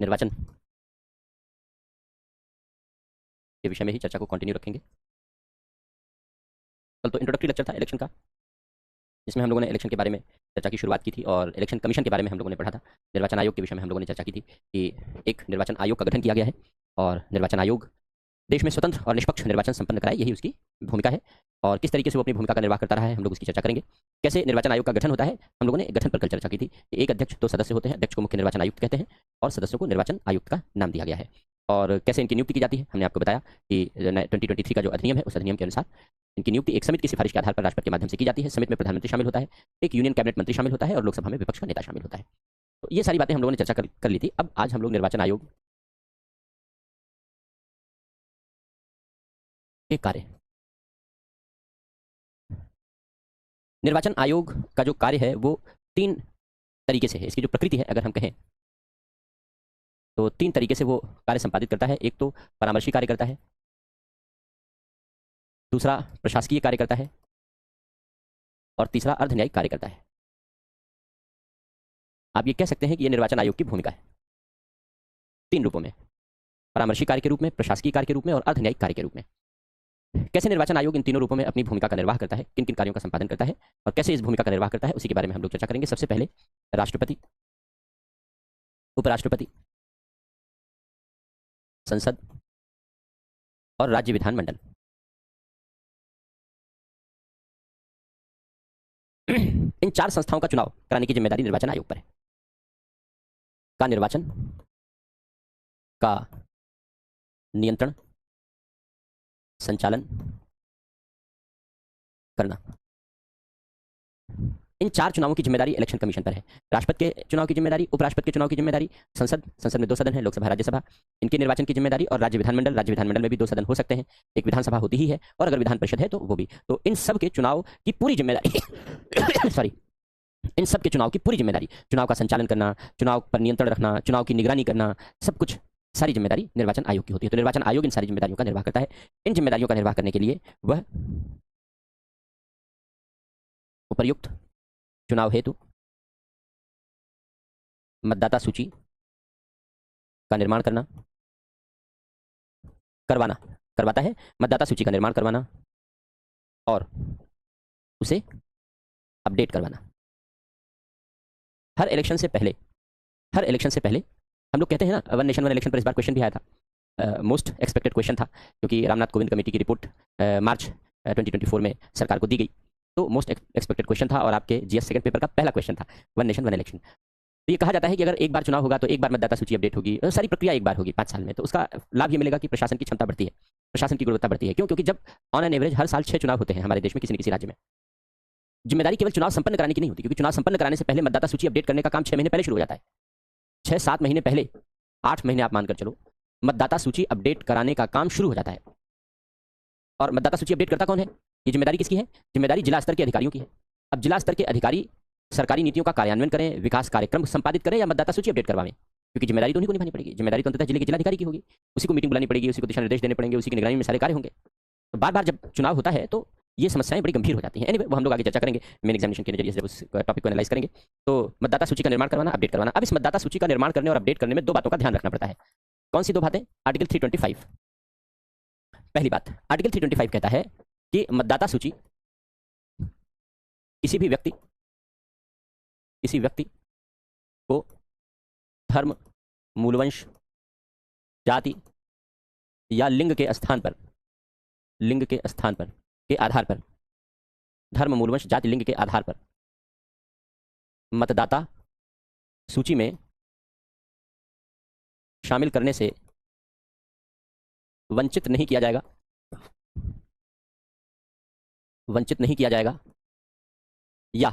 निर्वाचन के विषय में ही चर्चा को कंटिन्यू रखेंगे। कल तो इंट्रोडक्टरी लेक्चर था इलेक्शन का, जिसमें हम लोगों ने इलेक्शन के बारे में चर्चा की शुरुआत की थी और इलेक्शन कमीशन के बारे में हम लोगों ने पढ़ा था। निर्वाचन आयोग के विषय में हम लोगों ने चर्चा की थी कि एक निर्वाचन आयोग का गठन किया गया है और निर्वाचन आयोग देश में स्वतंत्र और निष्पक्ष निर्वाचन संपन्न कराए, यही उसकी भूमिका है। और किस तरीके से वो अपनी भूमिका का निर्वाह करता रहा है, हम लोग उसकी चर्चा करेंगे। कैसे निर्वाचन आयोग का गठन होता है, हम लोगों ने गठन पर कल चर्चा की थी कि एक अध्यक्ष, 2 सदस्य होते हैं। अध्यक्ष को मुख्य निर्वाचन आयुक्त कहते हैं और सदस्यों को निर्वाचन आयुक्त का नाम दिया गया है। और कैसे इनकी नियुक्ति की जाती है, हमने आपको बताया कि 2023 का जो अधिनियम है, उस अधिनियम के अनुसार इनकी नियुक्ति एक समिति की सिफारिश के आधार पर राष्ट्रपति के माध्यम से की जाती है। समिति में प्रधानमंत्री शामिल होता है, एक यूनियन कैबिनेट मंत्री शामिल होता है और लोकसभा में विपक्ष का नेता शामिल होता है। तो ये सारी बातें हम लोगों ने चर्चा कर ली थी। अब आज हम लोग निर्वाचन आयोग के कार्य, निर्वाचन आयोग का जो कार्य है वो 3 तरीके से है। इसकी जो प्रकृति है, अगर हम कहें तो 3 तरीके से वो कार्य संपादित करता है। एक तो परामर्शी कार्य करता है, दूसरा प्रशासकीय कार्य करता है और तीसरा अर्धन्यायिक कार्य करता है। आप ये कह सकते हैं कि ये निर्वाचन आयोग की भूमिका है 3 रूपों में, परामर्शी कार्य के रूप में, प्रशासकीय कार्य के रूप में और अर्धन्यायिक कार्य के रूप में। कैसे निर्वाचन आयोग इन तीनों रूपों में अपनी भूमिका का निर्वाह करता है, किन किन कार्यों का संपादन करता है और कैसे इस भूमिका का निर्वाह करता है, उसी के बारे में हम लोग चर्चा करेंगे। सबसे पहले राष्ट्रपति, उपराष्ट्रपति, संसद और राज्य विधानमंडल इन 4 संस्थाओं का चुनाव कराने की जिम्मेदारी निर्वाचन आयोग पर है। का निर्वाचन, का नियंत्रण, संचालन करना, इन 4 चुनावों की जिम्मेदारी इलेक्शन कमीशन पर है। राष्ट्रपति के चुनाव की जिम्मेदारी, उपराष्ट्रपति के चुनाव की जिम्मेदारी संसद में 2 सदन है, लोकसभा राज्यसभा, इनके निर्वाचन की जिम्मेदारी, और राज्य विधानमंडल में भी 2 सदन हो सकते हैं, एक विधानसभा होती ही है और अगर विधान परिषद है तो वो भी। तो इन सब के चुनाव की पूरी जिम्मेदारी सॉरी इन सब के चुनाव की पूरी जिम्मेदारी, चुनाव का संचालन करना, चुनाव पर नियंत्रण रखना, चुनाव की निगरानी करना, सब कुछ, सारी जिम्मेदारी निर्वाचन आयोग की होती है। तो निर्वाचन आयोग इन सारी जिम्मेदारियों का निर्वाह करता है। इन जिम्मेदारियों का निर्वाह करने के लिए वह उपर्युक्त चुनाव हेतु मतदाता सूची का निर्माण करवाता है, मतदाता सूची का निर्माण करवाना और उसे अपडेट करवाना। हर इलेक्शन से पहले हम लोग कहते हैं ना, 1 नेशन 1 इलेक्शन पर इस बार क्वेश्चन भी आया था, मोस्ट एक्सपेक्टेड क्वेश्चन था, क्योंकि रामनाथ कोविंद कमेटी की रिपोर्ट मार्च 2024 में सरकार को दी गई। तो मोस्ट एक्सपेक्टेड क्वेश्चन था और आपके जीएस सेकंड पेपर का पहला क्वेश्चन था, 1 नेशन 1 इलेक्शन। तो ये कहा जाता है कि अगर एक बार चुनाव होगा तो एक बार मतदाता सूची अपडेट होगी, सारी प्रक्रिया एक बार होगी 5 साल में। तो उसका लाभ ये मिलेगा कि प्रशासन की क्षमता बढ़ती है, प्रशासन की गुणवत्ता बढ़ती है। क्यों? क्योंकि जब ऑन एन एवरेज हर साल 6 चुनाव होते हैं हमारे देश में, किसी न किसी राज्य में, जिम्मेदारी केवल चुनाव संपन्न कराने की नहीं होती, क्योंकि चुनाव संपन्न कराने से पहले मतदाता सूची अपडेट करने का काम 6 महीने पहले शुरू हो जाता है। 6-7 महीने पहले, 8 महीने आप मानकर चलो, मतदाता सूची अपडेट कराने का काम शुरू हो जाता है। और मतदाता सूची अपडेट करता कौन है? ये जिम्मेदारी किसकी है? जिम्मेदारी जिला स्तर के अधिकारियों की है। अब जिला स्तर के अधिकारी सरकारी नीतियों का कार्यान्वयन करें, विकास कार्यक्रम संपादित करें या मतदाता सूची अपडेट करवाएं, क्योंकि जिम्मेदारी तो उन्हीं को निभानी पड़ेगी। जिम्मेदारी तो अंततः जिले के जिलाधिकारी की होगी, उसी को मीटिंग बुलानी पड़ेगी, उसी को दिशा निर्देश देने पड़ेंगे, उसी की निगरानी में सारे कार्य होंगे। तो बार बार जब चुनाव होता है तो ये समस्याएं बड़ी गंभीर हो जाती हैं। एनीवे, वो हम लोग आगे चर्चा करेंगे, मेन एग्जामिनेशन के नजरिए से जब उस टॉपिक को एनालाइज करेंगे। तो मतदाता सूची का निर्माण करवाना, अपडेट करवाना। अब इस मतदाता सूची का निर्माण करने और अपडेट करने में 2 बातों का ध्यान रखना पड़ता है। कौन सी 2 बातें? आर्टिकल 325। पहली बात, आर्टिकल 325 कहता है कि मतदाता सूची किसी व्यक्ति को धर्म, मूलवंश, जाति या लिंग के आधार पर धर्म, मूलवंश, जाति, लिंग के आधार पर मतदाता सूची में शामिल करने से वंचित नहीं किया जाएगा, या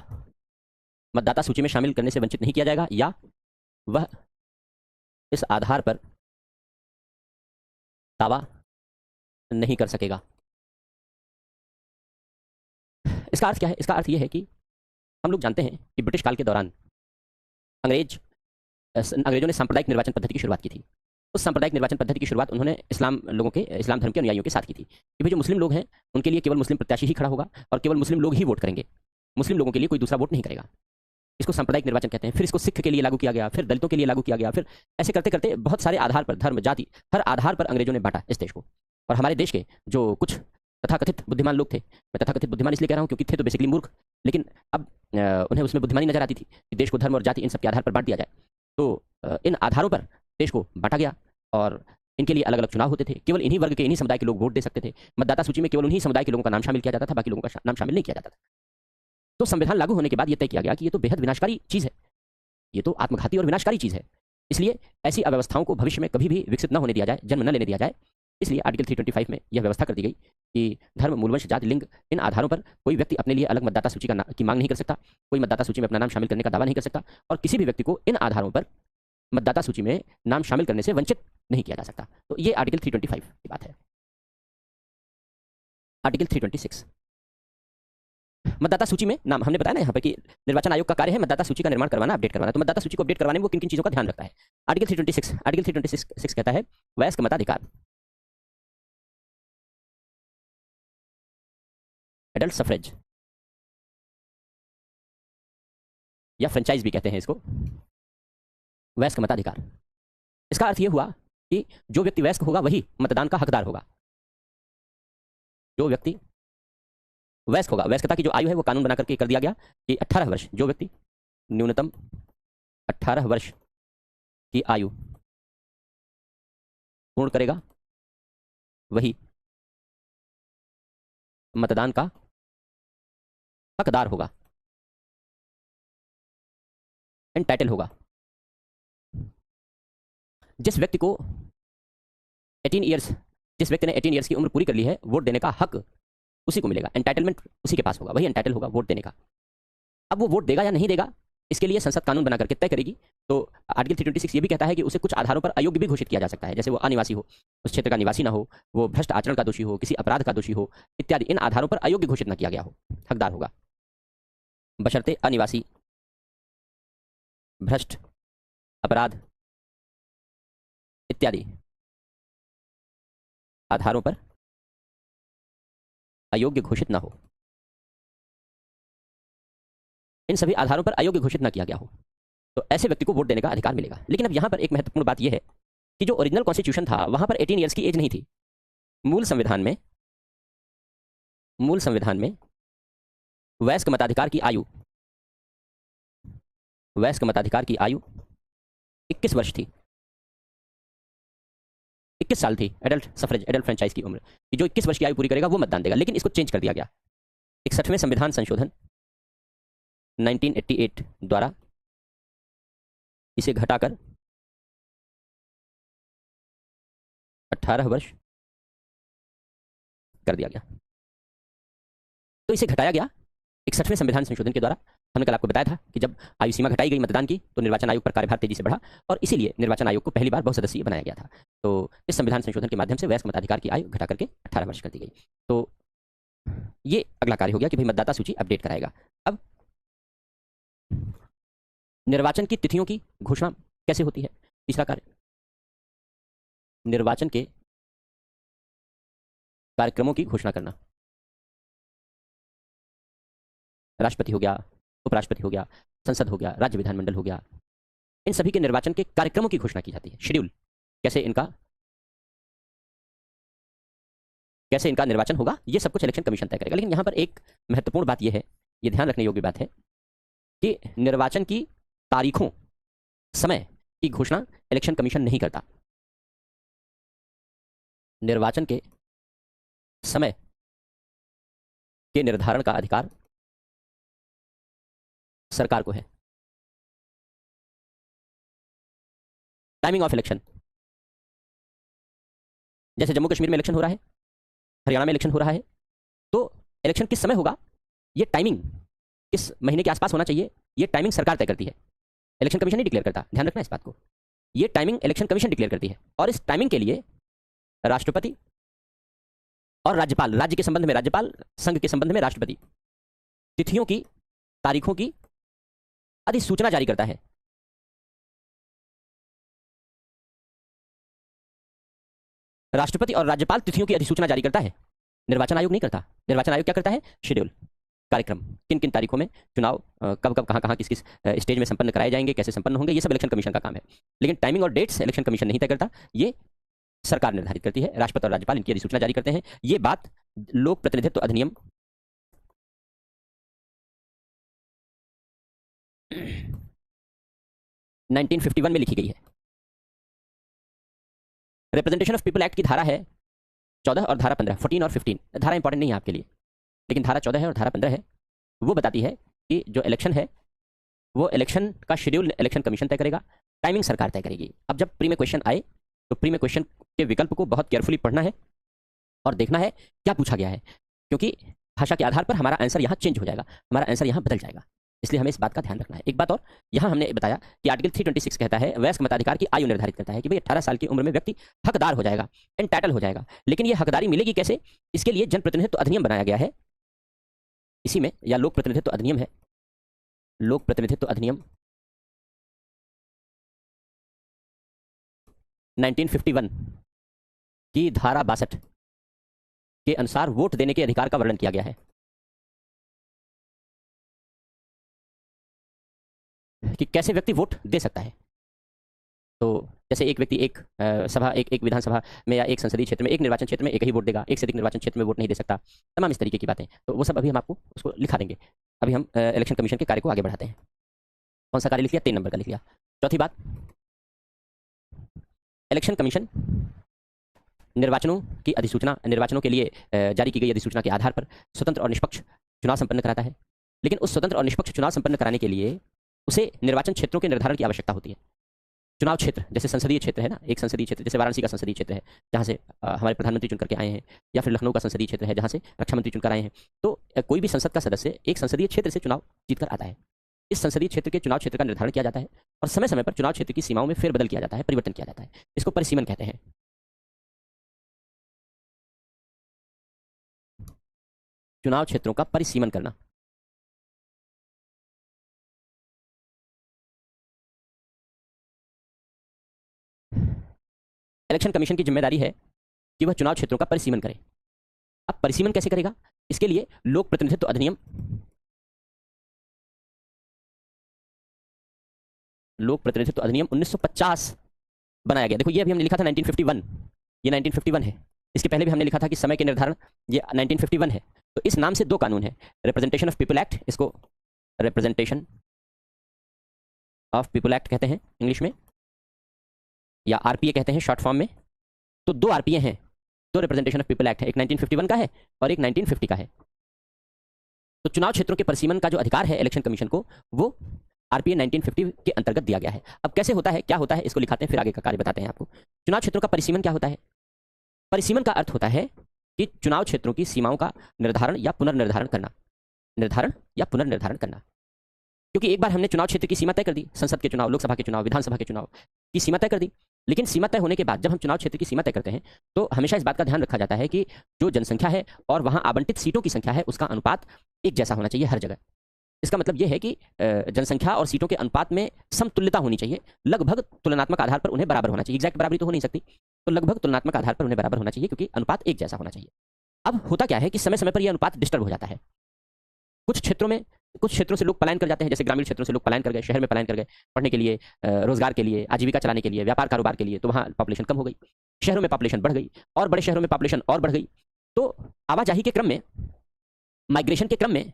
मतदाता सूची में शामिल करने से वंचित नहीं किया जाएगा, या वह इस आधार पर दावा नहीं कर सकेगा। इसका अर्थ क्या है? इसका अर्थ यह है कि हम लोग जानते हैं कि ब्रिटिश काल के दौरान अंग्रेजों ने सांप्रदायिक निर्वाचन पद्धति की शुरुआत की थी। उस सांप्रदायिक निर्वाचन पद्धति की शुरुआत उन्होंने इस्लाम धर्म के अनुयायियों के साथ की थी कि भाई जो मुस्लिम लोग हैं उनके लिए केवल मुस्लिम प्रत्याशी ही खड़ा होगा और केवल मुस्लिम लोग ही वोट करेंगे, मुस्लिम लोगों के लिए कोई दूसरा वोट नहीं करेगा। इसको सांप्रदायिक निर्वाचन कहते हैं, फिर इसको सिख के लिए लागू किया गया, फिर दलितों के लिए लागू किया गया, फिर ऐसे करते करते बहुत सारे आधार पर, धर्म, जाति, हर आधार पर अंग्रेजों ने बांटा इस देश को। और हमारे देश के जो कुछ तथाकथित बुद्धिमान लोग थे, मैं तथाकथित बुद्धिमान इसलिए कह रहा हूँ क्योंकि थे तो बेसिकली मूर्ख, लेकिन अब उन्हें उसमें बुद्धिमानी नजर आती थी कि देश को धर्म और जाति इन सब के आधार पर बांट दिया जाए। तो इन आधारों पर देश को बांटा गया और इनके लिए अलग अलग चुनाव होते थे। केवल इन्हीं वर्ग के, इन्हीं समुदाय के लोग वोट दे सकते थे। मतदाता सूची में केवल उन्हीं समुदाय के लोगों का नाम शामिल किया जाता था, बाकी लोगों का नाम शामिल नहीं किया जाता था। तो संविधान लागू होने के बाद यह तय किया गया कि ये तो बेहद विनाशकारी चीज है, ये तो आत्मघाती और विनाशकारी चीज है। इसलिए ऐसी अव्यवस्थाओं को भविष्य में कभी भी विकसित न होने दिया जाए, जन्म न लेने दिया जाए। इसलिए आर्टिकल 325 में यह व्यवस्था कर दी गई कि धर्म, मूलवंश, जाति, लिंग, इन आधारों पर कोई व्यक्ति अपने लिए अलग मतदाता सूची की मांग नहीं कर सकता, कोई मतदाता सूची में अपना नाम शामिल करने का दावा नहीं कर सकता, और किसी भी व्यक्ति को इन आधारों पर मतदाता सूची में नाम शामिल करने से वंचित नहीं किया जा सकता। तो ये आर्टिकल 325 की बात है। आर्टिकल 326, मतदाता सूची में नाम, हमने बताया ना यहाँ पर कि निर्वाचन आयोग का कार्य है मतदाता सूची का निर्माण करवाना, अपडेट करवाना। तो मतदाता सूची को अपडेट करवाने में वो किन किन चीजों का ध्यान रखता है। आर्टिकल 326 कहता है वयस्क मताधिकार, एडल्ट सफरेज या फ्रेंचाइज भी कहते हैं इसको, वयस्क मताधिकार। इसका अर्थ यह हुआ कि जो व्यक्ति वयस्क होगा वही मतदान का हकदार होगा। जो व्यक्ति वयस्क होगा, वयस्कता की जो आयु है वो कानून बना करके कर दिया गया कि 18 वर्ष, जो व्यक्ति न्यूनतम 18 वर्ष की आयु पूर्ण करेगा वही मतदान का हकदार होगा, एंटाइटल होगा। जिस व्यक्ति को 18 ईयर्स, जिस व्यक्ति ने 18 ईयर्स की उम्र पूरी कर ली है, वोट देने का हक उसी को मिलेगा, एंटाइटलमेंट उसी के पास होगा, वही एंटाइटल होगा वोट देने का। अब वो वोट देगा या नहीं देगा, इसके लिए संसद कानून बना करके तय करेगी। तो आर्टिकल 326 ये भी कहता है कि उसे कुछ आधारों पर अयोग्य भी घोषित किया जा सकता है, जैसे वो अनिवासी हो, उस क्षेत्र का निवासी ना हो, वो भ्रष्ट आचरण का दोषी हो, किसी अपराध का दोषी हो इत्यादि। इन आधारों पर अयोग्य घोषित न किया गया हो, हकदार होगा, बशर्ते अनिवासी, भ्रष्ट, अपराध इत्यादि आधारों पर अयोग्य घोषित ना हो, इन सभी आधारों पर अयोग्य घोषित ना किया गया हो, तो ऐसे व्यक्ति को वोट देने का अधिकार मिलेगा। लेकिन अब यहां पर एक महत्वपूर्ण बात यह है कि जो ओरिजिनल कॉन्स्टिट्यूशन था वहां पर 18 ईयर्स की एज नहीं थी। मूल संविधान में वयस्क मताधिकार की आयु, वयस्क मताधिकार की आयु 21 वर्ष थी, 21 साल थी। एडल्ट सफरेज, एडल्ट फ्रेंचाइज की उम्र कि जो 21 वर्ष की आयु पूरी करेगा वो मतदान देगा। लेकिन इसको चेंज कर दिया गया 61वें संविधान संशोधन 1988 द्वारा इसे घटाकर 18 वर्ष कर दिया गया। तो इसे घटाया गया 61वें संविधान संशोधन के द्वारा। हमने कल आपको बताया था कि जब आयु सीमा घटाई गई मतदान की तो निर्वाचन आयोग पर कार्यभार तेजी से बढ़ा और इसीलिए निर्वाचन आयोग को पहली बार बहुसदस्यीय बनाया गया था। तो इस संविधान संशोधन के माध्यम से वयस्क मताधिकार की आयु घटा करके 18 वर्ष कर दी गई। तो ये अगला कार्य हो गया कि भाई मतदाता सूची अपडेट कराएगा। अब निर्वाचन की तिथियों की घोषणा कैसे होती है, तीसरा कार्य। निर्वाचन के कार्यक्रमों की घोषणा करना। राष्ट्रपति हो गया, उपराष्ट्रपति हो गया, संसद हो गया, राज्य विधानमंडल हो गया, इन सभी के निर्वाचन के कार्यक्रमों की घोषणा की जाती है। शेड्यूल, कैसे इनका निर्वाचन होगा, ये सब कुछ इलेक्शन कमीशन तय करेगा। लेकिन यहां पर एक महत्वपूर्ण बात यह है, यह ध्यान रखने योग्य बात है कि निर्वाचन की तारीखों, समय की घोषणा इलेक्शन कमीशन नहीं करता। निर्वाचन के समय के निर्धारण का अधिकार सरकार को है। टाइमिंग ऑफ इलेक्शन, जैसे जम्मू कश्मीर में इलेक्शन हो रहा है, हरियाणा में इलेक्शन हो रहा है, तो इलेक्शन किस समय होगा, ये टाइमिंग किस महीने के आसपास होना चाहिए, ये टाइमिंग सरकार तय करती है, इलेक्शन कमीशन नहीं डिक्लेयर करता। ध्यान रखना इस बात को, ये टाइमिंग इलेक्शन कमीशन डिक्लेयर करती है। और इस टाइमिंग के लिए राष्ट्रपति और राज्यपाल, राज्य के संबंध में राज्यपाल, संघ के संबंध में राष्ट्रपति, तिथियों की, तारीखों की अधिसूचना जारी करता है। राष्ट्रपति और राज्यपाल तिथियों की अधिसूचना जारी करता है, निर्वाचन आयोग नहीं करता। निर्वाचन आयोग क्या करता है, शेड्यूल। कार्यक्रम, किन किन तारीखों में चुनाव कब कब कहाँ कहाँ किस किस स्टेज में संपन्न कराए जाएंगे, कैसे संपन्न होंगे, ये सब इलेक्शन कमीशन का काम है। लेकिन टाइमिंग और डेट्स इलेक्शन कमीशन नहीं तय करता, ये सरकार निर्धारित करती है। राष्ट्रपति और राज्यपाल इनकी अधिसूचना जारी करते हैं। ये बात लोक प्रतिनिधित्व अधिनियम 1951 में लिखी गई है। रिप्रेजेंटेशन ऑफ पीपल एक्ट की धारा है 14 और धारा 15, 14 और 15। धारा इंपॉर्टेंट नहीं है आपके लिए, लेकिन धारा 14 है और धारा 15 है। वो बताती है कि जो इलेक्शन है वो इलेक्शन का शेड्यूल इलेक्शन कमीशन तय करेगा, टाइमिंग सरकार तय करेगी। अब जब प्री में क्वेश्चन आए तो प्री में क्वेश्चन के विकल्प को बहुत केयरफुली पढ़ना है और देखना है क्या पूछा गया है, क्योंकि भाषा के आधार पर हमारा आंसर यहाँ चेंज हो जाएगा, हमारा आंसर यहाँ बदल जाएगा। इसलिए हमें इस बात का ध्यान रखना है। एक बात और, यहाँ हमने बताया कि आर्टिकल 326 कहता है वयस्क मताधिकार की आयु निर्धारित करता है कि भाई 18 साल की उम्र में व्यक्ति हकदार हो जाएगा, एंटाइटल हो जाएगा। लेकिन ये हकदारी मिलेगी कैसे? इसके लिए जनप्रतिनिधित्व अधिनियम बनाया गया है, इसी में, या लोक प्रतिनिधित्व अधिनियम है, लोक प्रतिनिधित्व अधिनियम 1951 की धारा 62 के अनुसार वोट देने के अधिकार का वर्णन किया गया है कि कैसे व्यक्ति वोट दे सकता है। तो जैसे एक व्यक्ति एक सभा, एक विधानसभा में या एक संसदीय क्षेत्र में, एक निर्वाचन क्षेत्र में एक ही वोट देगा, एक से अधिक निर्वाचन क्षेत्र में वोट नहीं दे सकता, तमाम इस तरीके की बातें। तो वो सब अभी हम आपको उसको लिखा देंगे। अभी हम इलेक्शन कमीशन के कार्य को आगे बढ़ाते हैं। कौन सा कार्य लिख लिया? 3 नंबर का लिख लिया। चौथी बात, इलेक्शन कमीशन निर्वाचनों की अधिसूचना, निर्वाचनों के लिए जारी की गई अधिसूचना के आधार पर स्वतंत्र और निष्पक्ष चुनाव संपन्न कराता है। लेकिन उस स्वतंत्र और निष्पक्ष चुनाव संपन्न कराने के लिए उसे निर्वाचन क्षेत्रों के निर्धारण की आवश्यकता होती है। चुनाव क्षेत्र जैसे संसदीय क्षेत्र है ना, एक संसदीय क्षेत्र जैसे वाराणसी का संसदीय क्षेत्र है जहाँ से हमारे प्रधानमंत्री चुन करके आए हैं, या फिर लखनऊ का संसदीय क्षेत्र है जहाँ से रक्षा मंत्री चुनकर आए हैं। तो कोई भी संसद का सदस्य एक संसदीय क्षेत्र से चुनाव जीतकर आता है। इस संसदीय क्षेत्र के चुनाव क्षेत्र का निर्धारण किया जाता है और समय समय पर चुनाव क्षेत्र की सीमाओं में फेरबदल किया जाता है, परिवर्तन किया जाता है। इसको परिसीमन कहते हैं। चुनाव क्षेत्रों का परिसीमन करना। इलेक्शन कमीशन की जिम्मेदारी है कि वह चुनाव क्षेत्रों का परिसीमन करे। अब परिसीमन कैसे करेगा? इसके लिए लोक प्रतिनिधित्व अधिनियम, लोक प्रतिनिधित्व अधिनियम 1950 बनाया गया। देखो ये अभी हमने लिखा था 1951, ये 1951 है। इसके पहले भी हमने लिखा था कि समय के निर्धारण, ये 1951 है। तो इस नाम से 2 कानून है, रिप्रेजेंटेशन ऑफ पीपल एक्ट, इसको रिप्रेजेंटेशन ऑफ पीपल एक्ट कहते हैं इंग्लिश में, या आरपीए कहते हैं शॉर्ट फॉर्म में। तो 2 आरपीए हैं, 2 रिप्रेजेंटेशन ऑफ पीपल एक्ट है, एक 1951 का है और एक 1950 का है। तो चुनाव क्षेत्रों के परिसीमन का जो अधिकार है इलेक्शन कमीशन को, वो आरपीए 1950 के अंतर्गत दिया गया है। अब कैसे होता है, क्या होता है, इसको लिखाते हैं, फिर आगे का कार्य बताते हैं आपको। चुनाव क्षेत्रों का परिसीमन क्या होता है? परिसीमन का अर्थ होता है कि चुनाव क्षेत्रों की सीमाओं का निर्धारण या पुनर्निर्धारण करना, निर्धारण या पुनर्निर्धारण करना। क्योंकि एक बार हमने चुनाव क्षेत्र की सीमा तय कर दी, संसद के चुनाव, लोकसभा के चुनाव, विधानसभा के चुनाव की सीमा तय कर दी। लेकिन सीमा तय होने के बाद जब हम चुनाव क्षेत्र की सीमा तय करते हैं तो हमेशा इस बात का ध्यान रखा जाता है कि जो जनसंख्या है और वहां आवंटित सीटों की संख्या है उसका अनुपात एक जैसा होना चाहिए हर जगह। इसका मतलब यह है कि जनसंख्या और सीटों के अनुपात में समतुल्यता होनी चाहिए, लगभग तुलनात्मक आधार पर उन्हें बराबर होना चाहिए। एग्जैक्ट बराबरी तो हो नहीं सकती, तो लगभग तुलनात्मक आधार पर उन्हें बराबर होना चाहिए, क्योंकि अनुपात एक जैसा होना चाहिए। अब होता क्या है कि समय समय पर यह अनुपात डिस्टर्ब हो जाता है। कुछ क्षेत्रों से लोग पलायन कर जाते हैं, जैसे ग्रामीण क्षेत्रों से लोग पलायन कर गए, शहर में पलायन कर गए, पढ़ने के लिए, रोजगार के लिए, आजीविका चलाने के लिए, व्यापार कारोबार के लिए। तो वहाँ पॉपुलेशन कम हो गई, शहरों में पॉपुलेशन बढ़ गई, और बड़े शहरों में पॉपुलेशन और बढ़ गई। तो आवाजाही के क्रम में, माइग्रेशन के क्रम में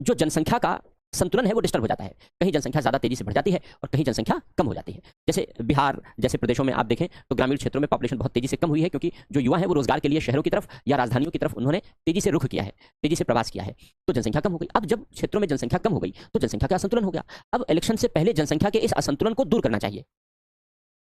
जो जनसंख्या का संतुलन है वो डिस्टर्ब हो जाता है। कहीं जनसंख्या ज़्यादा तेजी से बढ़ जाती है और कहीं जनसंख्या कम हो जाती है। जैसे बिहार जैसे प्रदेशों में आप देखें तो ग्रामीण क्षेत्रों में पॉपुलेशन बहुत तेजी से कम हुई है, क्योंकि जो युवा हैं वो रोजगार के लिए शहरों की तरफ या राजधानियों की तरफ उन्होंने तेजी से रुख किया है, तेजी से प्रवास किया है, तो जनसंख्या कम हो गई। अब जब क्षेत्रों में जनसंख्या कम हो गई तो जनसंख्या का असंतुलन हो गया। अब इलेक्शन से पहले जनसंख्या के इस असंतुलन को दूर करना चाहिए,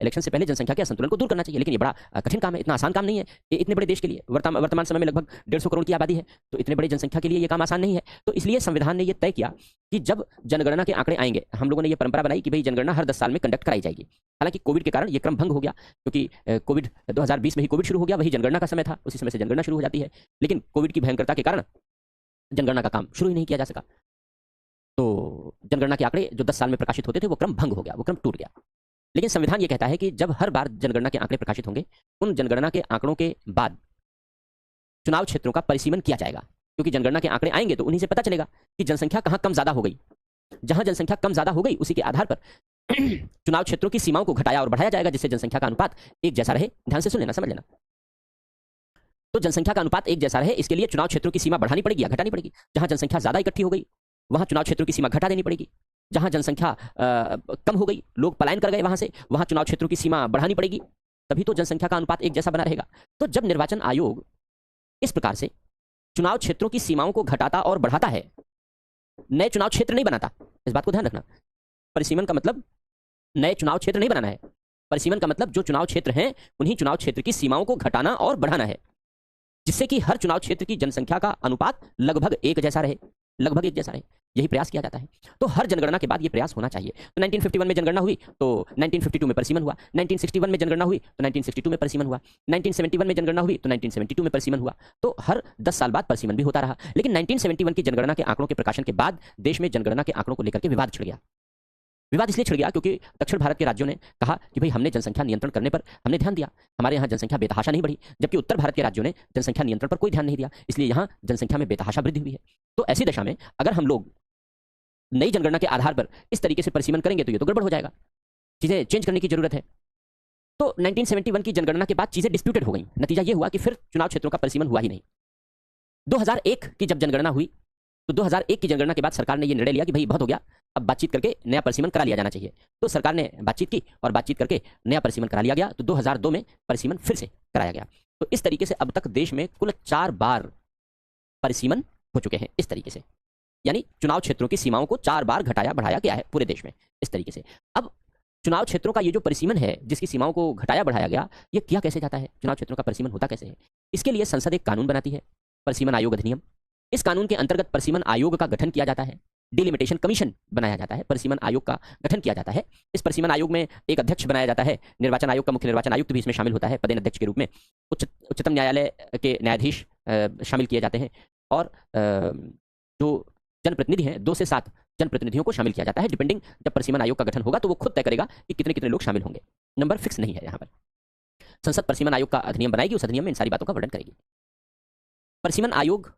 इलेक्शन से पहले जनसंख्या के असंतुलन को दूर करना चाहिए। लेकिन ये बड़ा कठिन काम है, इतना आसान काम नहीं है। ये इतने बड़े देश के लिए, वर्तमान समय में लगभग 150 करोड़ की आबादी है, तो इतने बड़े जनसंख्या के लिए ये काम आसान नहीं है। तो इसलिए संविधान ने ये तय किया कि जब जनगणना के आंकड़े आएंगे, हम लोगों ने ये परंपरा बनाई कि भाई जनगणना हर 10 साल में कंडक्ट कराई जाएगी। हालांकि कोविड के कारण ये क्रम भंग हो गया, क्योंकि कोविड 2020 में ही कोविड शुरू हो गया, वही जनगणना का समय था, उसी समय से जनगणना शुरू हो जाती है। लेकिन कोविड की भयंकरता के कारण जनगणना का काम शुरू ही नहीं किया जा सका। तो जनगणना के आंकड़े जो 10 साल में प्रकाशित होते थे वो क्रम भंग हो गया, वो क्रम टूट गया। लेकिन संविधान ये कहता है कि जब हर बार जनगणना के आंकड़े प्रकाशित होंगे, उन जनगणना के आंकड़ों के बाद चुनाव क्षेत्रों का परिसीमन किया जाएगा। क्योंकि जनगणना के आंकड़े आएंगे तो उन्हीं से पता चलेगा कि जनसंख्या कहाँ कम ज्यादा हो गई। जहां जनसंख्या कम ज्यादा हो गई उसी के आधार पर चुनाव क्षेत्रों की सीमाओं को घटाया और बढ़ाया जाएगा, जिससे जनसंख्या का अनुपात एक जैसा रहे। ध्यान से सुन लेना, समझ लेना। तो जनसंख्या का अनुपात एक जैसा रहे, इसके लिए चुनाव क्षेत्रों की सीमा बढ़ानी पड़ेगी या घटानी पड़ेगी। जहां जनसंख्या ज्यादा इकट्ठी हो गई वहां चुनाव क्षेत्रों की सीमा घटा देनी पड़ेगी। जहां जनसंख्या कम हो गई, लोग पलायन कर गए वहां से, वहां चुनाव क्षेत्रों की सीमा बढ़ानी पड़ेगी। तभी तो जनसंख्या का अनुपात एक जैसा बना रहेगा। तो जब निर्वाचन आयोग इस प्रकार से चुनाव क्षेत्रों की सीमाओं को घटाता और बढ़ाता है, नए चुनाव क्षेत्र नहीं बनाता, इस बात को ध्यान रखना। परिसीमन का मतलब नए चुनाव क्षेत्र नहीं बनाना है। परिसीमन का मतलब जो चुनाव क्षेत्र हैं उन्हीं चुनाव क्षेत्र की सीमाओं को घटाना और बढ़ाना है, जिससे कि हर चुनाव क्षेत्र की जनसंख्या का अनुपात लगभग एक जैसा रहे, लगभग एक जैसा रहे। यही प्रयास किया जाता है। तो हर जनगणना के बाद यह प्रयास होना चाहिए। तो 1951 में जनगणना हुई तो 1952 में परिसीमन हुआ, 1961 में जनगणना हुई तो 1962 में परिसीमन हुआ, 1971 में जनगणना हुई तो 1972 में परिसीमन हुआ। तो हर 10 साल बाद परिसीमन भी होता रहा। लेकिन 1971 की जनगणना के आंकड़ों के प्रकाशन के बाद देश में जनगणना के आंकड़ों को लेकर के विवाद छिड़ गया। विवाद इसलिए छिड़ गया क्योंकि दक्षिण भारत के राज्यों ने कहा कि भाई हमने जनसंख्या नियंत्रण करने पर हमने ध्यान दिया, हमारे यहाँ जनसंख्या बेतहाशा नहीं बढ़ी, जबकि उत्तर भारत के राज्यों ने जनसंख्या नियंत्रण पर कोई ध्यान नहीं दिया, इसलिए यहाँ जनसंख्या में बेतहाशा वृद्धि हुई है। तो ऐसी दशा में अगर हम लोग नई जनगणना के आधार पर इस तरीके से परिसीमन करेंगे तो ये तो गड़बड़ हो जाएगा, चीजें चेंज करने की जरूरत है। तो 1971 की जनगणना के बाद चीजें डिस्प्यूटेड हो गई। नतीजा ये हुआ कि फिर चुनाव क्षेत्रों का परिसीमन हुआ ही नहीं। 2001 की जब जनगणना हुई तो 2001 की जनगणना के बाद सरकार ने यह निर्णय लिया कि भाई बहुत हो गया, अब बातचीत करके नया परिसीमन करा लिया जाना चाहिए। तो सरकार ने बातचीत की और बातचीत करके नया परिसीमन करा लिया गया। तो 2002 में परिसीमन फिर से कराया गया। तो इस तरीके से अब तक देश में कुल 4 बार परिसीमन हो चुके हैं। इस तरीके से यानी चुनाव क्षेत्रों की सीमाओं को 4 बार घटाया बढ़ाया गया है पूरे देश में। इस तरीके से अब चुनाव क्षेत्रों का ये जो परिसीमन है, जिसकी सीमाओं को घटाया बढ़ाया गया, ये किया कैसे जाता है, चुनाव क्षेत्रों का परिसीमन होता कैसे है? इसके लिए संसद एक कानून बनाती है, परिसीमन आयोग अधिनियम। इस कानून के अंतर्गत परिसीमन आयोग का गठन किया जाता है, डिलिमिटेशन कमीशन बनाया जाता है, परिसीमन आयोग का गठन किया जाता है। इस परिसीमन आयोग में एक अध्यक्ष बनाया जाता है। निर्वाचन आयोग का मुख्य निर्वाचन आयुक्त भी इसमें शामिल होता है पदेन अध्यक्ष के रूप में। उच्चतम न्यायालय के न्यायाधीश शामिल किए जाते हैं और जो जनप्रतिनिधि हैं 2 से 7 जनप्रतिनिधियों को शामिल किया जाता है। डिपेंडिंग, जब परिसीमन आयोग का गठन होगा तो वो खुद तय करेगा कि कितने कितने लोग शामिल होंगे। नंबर फिक्स नहीं है यहाँ पर। संसद परिसीमन आयोग का अधिनियम बनाएगी, उस अधिनियम में इन सारी बातों का वर्णन करेगी। परिसीमन आयोग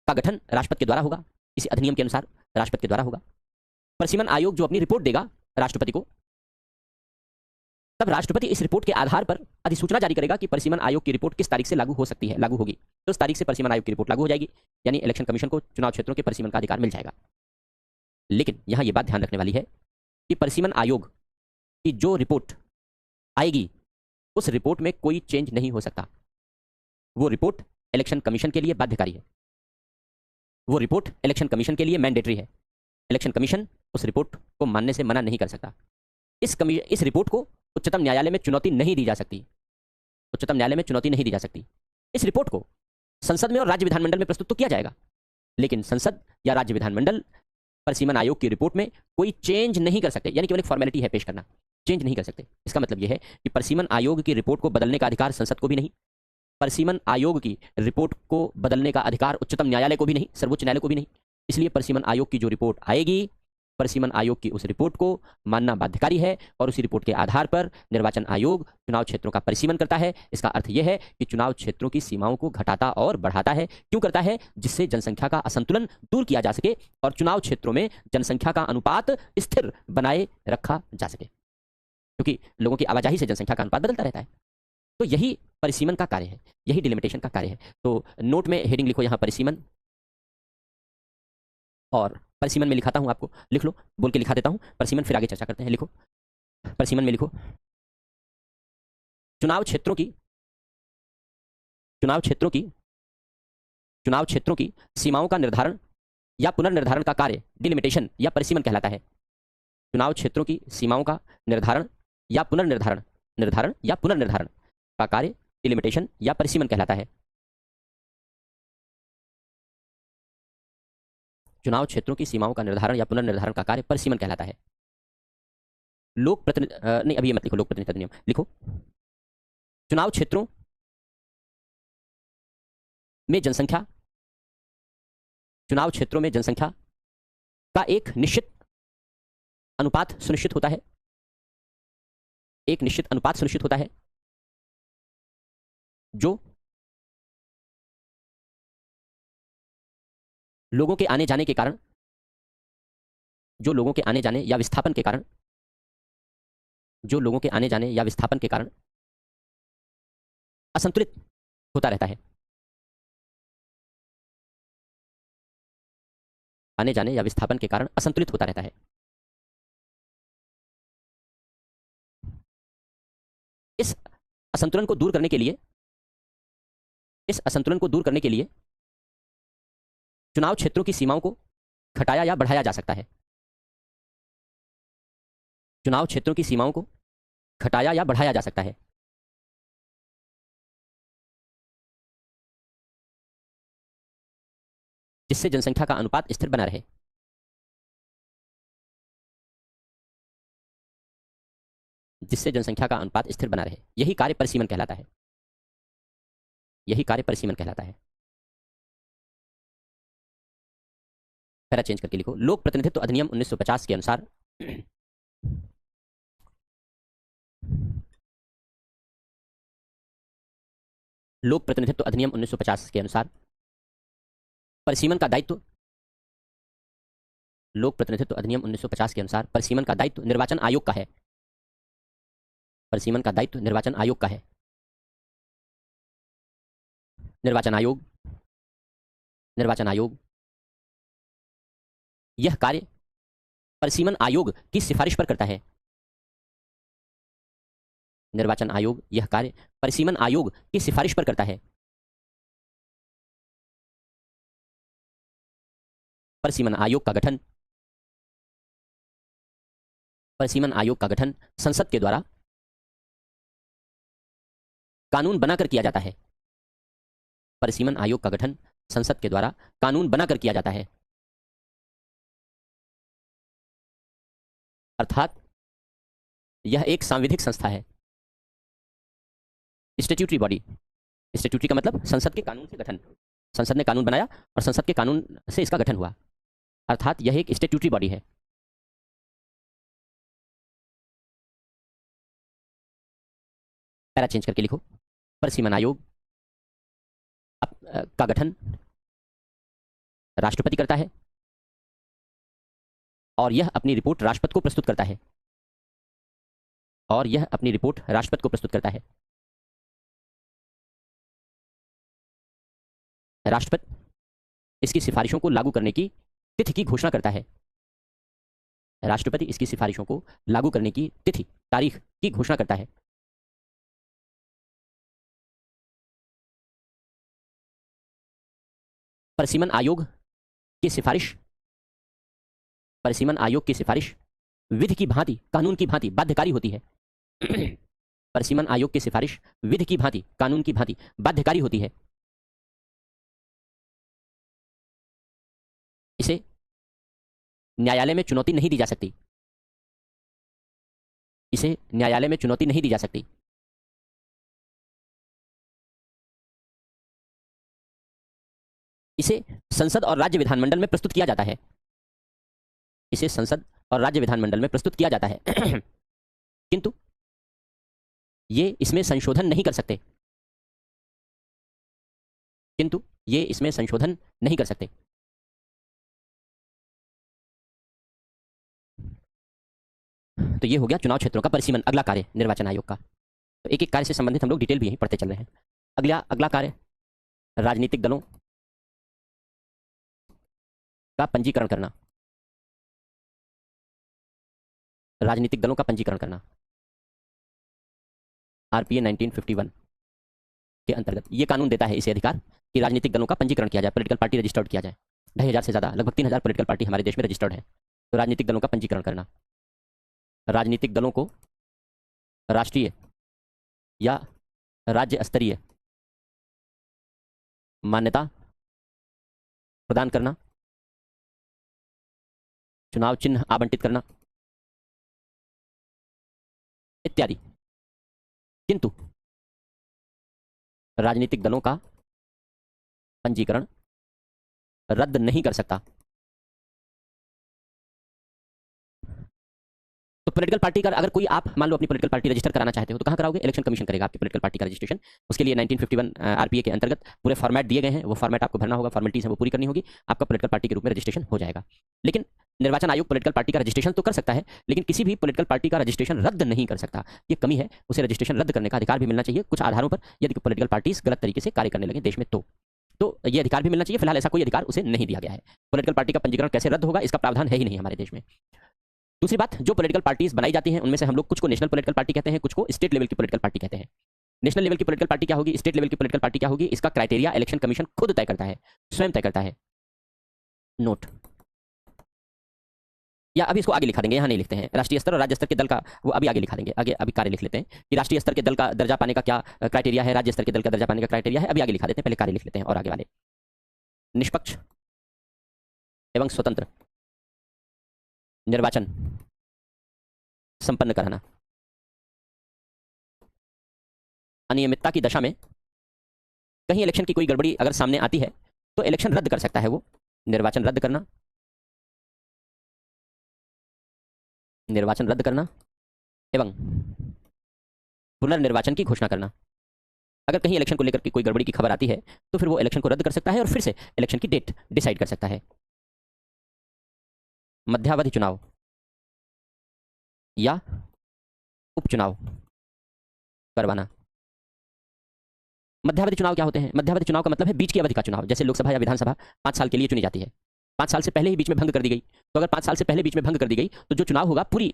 का गठन राष्ट्रपति के द्वारा होगा, इसी अधिनियम के अनुसार राष्ट्रपति के द्वारा होगा। परिसीमन आयोग जो अपनी रिपोर्ट देगा राष्ट्रपति को, तब राष्ट्रपति इस रिपोर्ट के आधार पर अधिसूचना जारी करेगा कि परिसीमन आयोग की रिपोर्ट किस तारीख से लागू हो सकती है, लागू होगी। तो उस तारीख से परिसीमन आयोग की रिपोर्ट लागू हो जाएगी, यानी इलेक्शन कमीशन को चुनाव क्षेत्रों के परिसीमन का अधिकार मिल जाएगा। लेकिन यहां यह बात ध्यान रखने वाली है कि परिसीमन आयोग की जो रिपोर्ट आएगी उस रिपोर्ट में कोई चेंज नहीं हो सकता। वो रिपोर्ट इलेक्शन कमीशन के लिए बाध्यकारी है, वो रिपोर्ट इलेक्शन कमीशन के लिए मैंडेटरी है। इलेक्शन कमीशन उस रिपोर्ट को मानने से मना नहीं कर सकता। इस रिपोर्ट को उच्चतम न्यायालय में चुनौती नहीं दी जा सकती, उच्चतम न्यायालय में चुनौती नहीं दी जा सकती। इस रिपोर्ट को संसद में और राज्य विधानमंडल में प्रस्तुत तो किया जाएगा, लेकिन संसद या राज्य विधानमंडल परिसीमन आयोग की रिपोर्ट में कोई चेंज नहीं कर सकते, यानी केवल एक फॉर्मेलिटी है पेश करना, चेंज नहीं कर सकते। इसका मतलब यह है कि परिसीमन आयोग की रिपोर्ट को बदलने का अधिकार संसद को भी नहीं, परिसीमन आयोग की रिपोर्ट को बदलने का अधिकार उच्चतम न्यायालय को भी नहीं, सर्वोच्च न्यायालय को भी नहीं। इसलिए परिसीमन आयोग की जो रिपोर्ट आएगी, परिसीमन आयोग की उस रिपोर्ट को मानना बाध्यकारी है और उसी रिपोर्ट के आधार पर निर्वाचन आयोग चुनाव क्षेत्रों का परिसीमन करता है। इसका अर्थ यह है कि चुनाव क्षेत्रों की सीमाओं को घटाता और बढ़ाता है। क्यों करता है? जिससे जनसंख्या का असंतुलन दूर किया जा सके और चुनाव क्षेत्रों में जनसंख्या का अनुपात स्थिर बनाए रखा जा सके, क्योंकि लोगों की आवाजाही से जनसंख्या का अनुपात बदलता रहता है। तो यही परिसीमन का कार्य है, यही डिलिमिटेशन का कार्य है। तो नोट में हेडिंग लिखो यहां परिसीमन, और परिसीमन में लिखाता हूं, आपको लिख लो, बोल के लिखा देता हूं परिसीमन, फिर आगे चर्चा करते हैं। लिखो परिसीमन में, लिखो चुनाव क्षेत्रों की चुनाव क्षेत्रों की चुनाव क्षेत्रों की सीमाओं का निर्धारण या पुनर्निर्धारण का कार्य डिलिमिटेशन या परिसीमन कहलाता है। चुनाव क्षेत्रों की सीमाओं का निर्धारण या पुनर्निर्धारण निर्धारण या पुनर्निर्धारण का कार्य डिलिमिटेशन या परिसीमन कहलाता है। चुनाव क्षेत्रों की सीमाओं का निर्धारण या पुनर्निर्धारण का कार्य परिसीमन कहलाता है। लोक प्रतिनिधि नहीं, अभी ये मत लिखो, लोक प्रतिनिधित्व अधिनियम लिखो। चुनाव क्षेत्रों में जनसंख्या चुनाव क्षेत्रों में जनसंख्या का एक निश्चित अनुपात सुनिश्चित होता है, एक निश्चित अनुपात सुनिश्चित होता है जो लोगों के आने जाने के कारण, जो लोगों के आने जाने या विस्थापन के कारण, जो लोगों के आने जाने या विस्थापन के कारण असंतुलित होता रहता है, आने जाने या विस्थापन के कारण असंतुलित होता रहता है। इस असंतुलन को दूर करने के लिए, इस असंतुलन को दूर करने के लिए चुनाव क्षेत्रों की सीमाओं को घटाया या बढ़ाया जा सकता है। चुनाव क्षेत्रों की सीमाओं को घटाया या बढ़ाया जा सकता है, जिससे जनसंख्या का अनुपात स्थिर बना रहे। जिससे जनसंख्या का अनुपात स्थिर बना रहे। यही कार्य परिसीमन कहलाता है। यही कार्य परिसीमन कहलाता है। पैरा चेंज करके लिखो। लोक प्रतिनिधित्व अधिनियम 1950 के अनुसार लोक प्रतिनिधित्व अधिनियम 1950 के अनुसार परिसीमन का दायित्व, लोक प्रतिनिधित्व अधिनियम 1950 के अनुसार परिसीमन का दायित्व निर्वाचन आयोग का है। परिसीमन का दायित्व निर्वाचन आयोग का है। निर्वाचन आयोग, निर्वाचन आयोग यह कार्य परिसीमन आयोग की सिफारिश पर करता है। निर्वाचन आयोग यह कार्य परिसीमन आयोग की सिफारिश पर करता है। परिसीमन आयोग का गठन, परिसीमन आयोग का गठन संसद के द्वारा कानून बनाकर किया जाता है। परिसीमन आयोग का गठन संसद के द्वारा कानून बनाकर किया जाता है। अर्थात यह एक सांविधिक संस्था है। स्टैट्यूटरी बॉडी, स्टैट्यूटरी का मतलब संसद के कानून से गठन। संसद ने कानून बनाया और संसद के कानून से इसका गठन हुआ, अर्थात यह एक स्टैट्यूटरी बॉडी है। पैरा चेंज करके लिखो। परिसीमन आयोग का गठन राष्ट्रपति करता है और यह अपनी रिपोर्ट राष्ट्रपति को प्रस्तुत करता है। और यह अपनी रिपोर्ट राष्ट्रपति को प्रस्तुत करता है। राष्ट्रपति इसकी सिफारिशों को लागू करने की तिथि की घोषणा करता है। राष्ट्रपति इसकी सिफारिशों को लागू करने की तिथि, तारीख की घोषणा करता है। परिसीमन आयोग की सिफारिश, परिसीमन आयोग की सिफारिश विधि की भांति, कानून की भांति बाध्यकारी होती है। परिसीमन आयोग की सिफारिश विधि की भांति, कानून की भांति बाध्यकारी होती है। इसे न्यायालय में चुनौती नहीं दी जा सकती। इसे न्यायालय में चुनौती नहीं दी जा सकती। इसे संसद और राज्य विधानमंडल में प्रस्तुत किया जाता है। इसे संसद और राज्य विधानमंडल में प्रस्तुत किया जाता है। किंतु ये इसमें संशोधन नहीं कर सकते। किंतु ये इसमें संशोधन नहीं कर सकते। तो ये हो गया चुनाव क्षेत्रों का परिसीमन। अगला कार्य निर्वाचन आयोग का। तो एक एक कार्य से संबंधित हम लोग डिटेल भी यहीं पढ़ते चल रहे हैं। अगला कार्य राजनीतिक दलों का पंजीकरण करना। राजनीतिक दलों का पंजीकरण करना आरपीए 1951 के अंतर्गत ये कानून देता है इसे अधिकार कि राजनीतिक दलों का पंजीकरण किया जाए, पॉलिटिकल पार्टी रजिस्टर्ड किया जाए। 2,500 से ज्यादा, लगभग 3,000 पॉलिटिकल पार्टी हमारे देश में रजिस्टर्ड है। तो राजनीतिक दलों का पंजीकरण करना, राजनीतिक दलों को राष्ट्रीय या राज्य स्तरीय मान्यता प्रदान करना, चुनाव चिन्ह आवंटित करना इत्यादि। किंतु राजनीतिक दलों का पंजीकरण रद्द नहीं कर सकता। तो पॉलिटिकल पार्टी का अगर कोई आप मान लो अपनी पॉलिटिकल पार्टी रजिस्टर कराना चाहते हो तो कहाँ कराओगे? इलेक्शन कमीशन करेगा आपकी पॉलिटिकल पार्टी का रजिस्ट्रेशन। उसके लिए 1951 आरपीए के अंतर्गत पूरे फॉर्मेट दिए गए हैं, वो फॉर्मेट आपको भरना होगा, फॉर्मेलिटीज है वो पूरी करनी होगी, आपका पॉलिटिकल पार्टी के रूप में रजिस्ट्रेशन हो जाएगा। लेकिन निर्वाचन आयोग पॉलिटिकल पार्टी का रजिस्ट्रेशन तो कर सकता है, लेकिन किसी भी पॉलिटिकल पार्टी का रजिस्ट्रेशन रद्द नहीं कर सकता। ये कमी है, उसे रजिस्ट्रेशन रद्द करने का अधिकार भी मिलना चाहिए कुछ आधारों पर, यदि पॉलिटिकल पार्टीज गलत तरीके से कार्य करने लगे देश में तो ये अधिकार भी मिलना चाहिए। फिलहाल ऐसा कोई अधिकार उसे नहीं दिया गया है। पॉलिटिकल पार्टी का पंजीकरण कैसे रद्द होगा इसका प्रावधान है ही नहीं हमारे देश में। दूसरी बात, जो पॉलिटिकल पार्टीज बनाई जाती हैं उनमें से हम लोग कुछ को नेशनल पॉलिटिकल पार्टी कहते हैं, कुछ को स्टेट लेवल की पॉलिटिकल पार्टी कहते हैं। नेशनल लेवल की पॉलिटिकल पार्टी क्या होगी, स्टेट लेवल की पॉलिटिकल पार्टी क्या होगी, इसका क्राइटेरिया इलेक्शन कमीशन खुद तय करता है, स्वयं तय करता है। नोट, या अभी इसको आगे लिखा देंगे, यहाँ नहीं लिखते हैं। राष्ट्रीय स्तर और राज्य स्तर के दल का वो अभी आगे लिखा देंगे, आगे अभी कार्य लिख लेते हैं कि राष्ट्रीय स्तर के दल का दर्जा पाने का क्या क्राइटेरिया है, राज्य स्तर के दल का दर्जा पाने का क्राइटेरिया है, अभी आगे लिखा देते हैं, पहले कार्य लिख लेते हैं और आगे वाले। निष्पक्ष एवं स्वतंत्र निर्वाचन संपन्न कराना। अनियमितता की दशा में कहीं इलेक्शन की कोई गड़बड़ी अगर सामने आती है तो इलेक्शन रद्द कर सकता है वो। निर्वाचन रद्द करना, निर्वाचन रद्द करना एवं पुनर्निर्वाचन की घोषणा करना। अगर कहीं इलेक्शन को लेकर के कोई गड़बड़ी की खबर आती है तो फिर वो इलेक्शन को रद्द कर सकता है और फिर से इलेक्शन की डेट डिसाइड कर सकता है। मध्यावधि चुनाव या उपचुनाव करवाना। मध्यावधि चुनाव क्या होते हैं? मध्यावधि चुनाव का मतलब है बीच की अवधि का चुनाव। जैसे लोकसभा या विधानसभा 5 साल के लिए चुनी जाती है, 5 साल से पहले ही बीच में भंग कर दी गई, तो अगर 5 साल से पहले बीच में भंग कर दी गई तो जो चुनाव होगा पूरी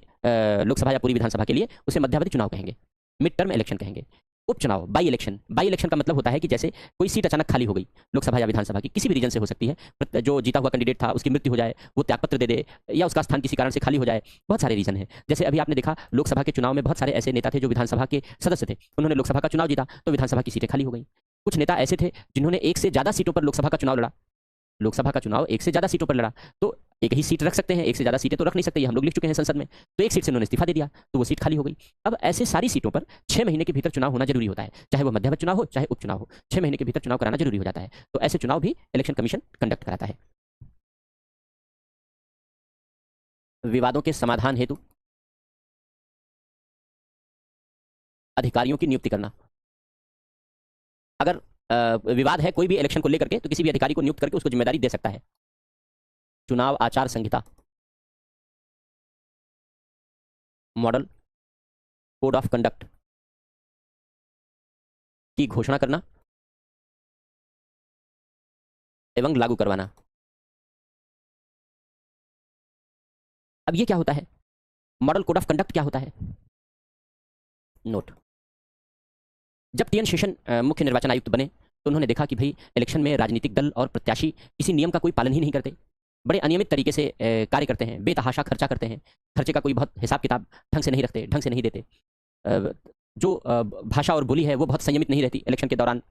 लोकसभा या पूरी विधानसभा के लिए उसे मध्यावधि चुनाव कहेंगे, मिड टर्म इलेक्शन कहेंगे। उपचुनाव, बाई इलेक्शन। बाई इलेक्शन का मतलब होता है कि जैसे कोई सीट अचानक खाली हो गई लोकसभा या विधानसभा की, किसी भी रीजन से हो सकती है, जो जीता हुआ कैंडिडेट था उसकी मृत्यु हो जाए, वो त्यागपत्र दे दे, या उसका स्थान किसी कारण से खाली हो जाए, बहुत सारे रीजन हैं। जैसे अभी आपने देखा लोकसभा के चुनाव में बहुत सारे ऐसे नेता थे जो विधानसभा के सदस्य थे, उन्होंने लोकसभा का चुनाव जीता तो विधानसभा की सीटें खाली हो गई। कुछ नेता ऐसे थे जिन्होंने एक से ज्यादा सीटों पर लोकसभा का चुनाव लड़ा, लोकसभा का चुनाव एक से ज्यादा सीटों पर लड़ा, तो एक ही सीट रख सकते हैं, एक से ज्यादा सीटें तो रख नहीं सकते, ये हम लोग लिख चुके हैं संसद में। तो एक सीट से उन्होंने इस्तीफा दे दिया तो वो सीट खाली हो गई। अब ऐसे सारी सीटों पर 6 महीने के भीतर चुनाव होना जरूरी होता है, चाहे वो मध्यावधि चुनाव हो चाहे उपचुनाव हो, 6 महीने के भीतर चुनाव कराना जरूरी हो जाता है। तो ऐसे चुनाव भी इलेक्शन कमीशन कंडक्ट कराता है। विवादों के समाधान हेतु अधिकारियों की नियुक्ति करना। अगर विवाद है कोई भी इलेक्शन को लेकर के तो किसी भी अधिकारी को नियुक्त करके उसको जिम्मेदारी दे सकता है। चुनाव आचार संहिता, मॉडल कोड ऑफ कंडक्ट की घोषणा करना एवं लागू करवाना। अब ये क्या होता है? मॉडल कोड ऑफ कंडक्ट क्या होता है? नोट, जब टीएन शेषन मुख्य निर्वाचन आयुक्त बने तो उन्होंने देखा कि भाई इलेक्शन में राजनीतिक दल और प्रत्याशी किसी नियम का कोई पालन ही नहीं करते, बड़े अनियमित तरीके से कार्य करते हैं, बेतहाशा खर्चा करते हैं, खर्चे का कोई बहुत हिसाब किताब ढंग से नहीं रखते, ढंग से नहीं देते, जो भाषा और बोली है वो बहुत संयमित नहीं रहती, इलेक्शन के दौरान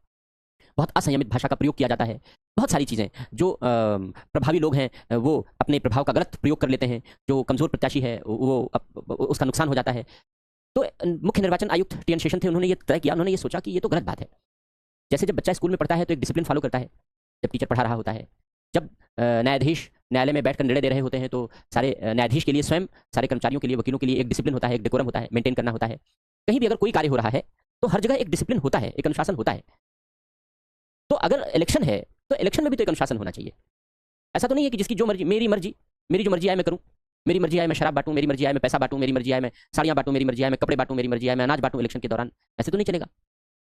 बहुत असंयमित भाषा का प्रयोग किया जाता है। बहुत सारी चीज़ें, जो प्रभावी लोग हैं वो अपने प्रभाव का गलत प्रयोग कर लेते हैं, जो कमज़ोर प्रत्याशी है वो उसका नुकसान हो जाता है। तो मुख्य निर्वाचन आयुक्त टीएन शेषन थे, उन्होंने ये तय किया, उन्होंने ये सोचा कि ये तो गलत बात है। जैसे जब बच्चा स्कूल में पढ़ता है तो एक डिसिप्लिन फॉलो करता है, जब टीचर पढ़ा रहा होता है, जब न्यायाधीश न्यायालय में बैठकर निर्णय दे रहे होते हैं तो सारे न्यायाधीश के लिए, स्वयं सारे कर्मचारियों के लिए, वकीलों के लिए एक डिसिप्लिन होता है, एक डेकोरम होता है, मेंटेन करना होता है। कहीं भी अगर कोई कार्य हो रहा है तो हर जगह एक डिसिप्लिन होता है, एक अनुशासन होता है। तो अगर इलेक्शन है तो इलेक्शन में भी तो एक अनुशासन होना चाहिए। ऐसा तो नहीं है कि जिसकी जो मर्जी, मेरी जो मर्जी आए मैं करूं, मेरी मर्जी आए मैं शराब बांटूं, मेरी मर्जी आए मैं पैसा बांटूं, मेरी मर्जी आए मैं साड़ियां बांटूं, मेरी मर्जी आए मैं कपड़े बांटूं, मेरी मर्जी आए मैं अनाज बांटूं इलेक्शन के दौरान। ऐसे तो नहीं चलेगा,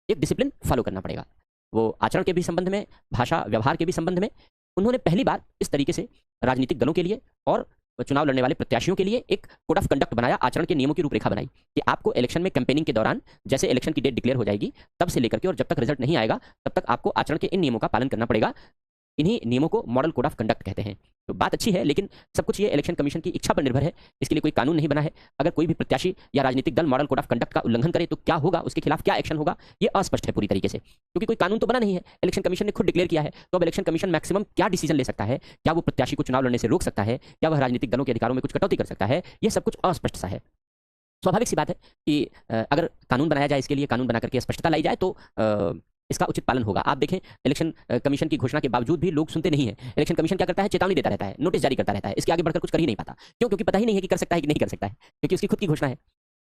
एक डिसिप्लिन फॉलो करना पड़ेगा। वो आचरण के भी संबंध में, भाषा व्यवहार के भी संबंध में उन्होंने पहली बार इस तरीके से राजनीतिक दलों के लिए और चुनाव लड़ने वाले प्रत्याशियों के लिए एक कोड ऑफ कंडक्ट बनाया, आचरण के नियमों की रूपरेखा बनाई कि आपको इलेक्शन में कैंपेनिंग के दौरान, जैसे इलेक्शन की डेट डिक्लेयर हो जाएगी तब से लेकर के और जब तक रिजल्ट नहीं आएगा तब तक आपको आचरण के इन नियमों का पालन करना पड़ेगा। इन्हीं नियमों को मॉडल कोड ऑफ कंडक्ट कहते हैं। तो बात अच्छी है, लेकिन सब कुछ ये इलेक्शन कमीशन की इच्छा पर निर्भर है, इसके लिए कोई कानून नहीं बना है। अगर कोई भी प्रत्याशी या राजनीतिक दल मॉडल कोड ऑफ कंडक्ट का उल्लंघन करे तो क्या होगा, उसके खिलाफ क्या एक्शन होगा, ये अस्पष्ट है पूरी तरीके से, क्योंकि कोई कानून तो बना नहीं है, इलेक्शन कमीशन ने खुद डिक्लेयर किया है। तो अब इलेक्शन कमीशन मैक्सिमम क्या डिसीजन ले सकता है? क्या वो प्रत्याशी को चुनाव लड़ने से रोक सकता है? क्या वह राजनीतिक दलों के अधिकारों में कुछ कटौती कर सकता है? ये सब कुछ अस्पष्ट सा है। स्वाभाविक सी बात है कि अगर कानून बनाया जाए, इसके लिए कानून बना करके स्पष्टता लाई जाए तो इसका उचित पालन होगा। आप देखें इलेक्शन कमीशन की घोषणा के बावजूद भी लोग सुनते नहीं है। इलेक्शन कमीशन क्या करता है, चेतावनी देता रहता है, नोटिस जारी करता रहता है, इसके आगे बढ़कर कुछ कर ही नहीं पाता। क्यों? क्योंकि पता ही नहीं है कि कर सकता है कि नहीं कर सकता है, क्योंकि उसकी खुद की घोषणा है।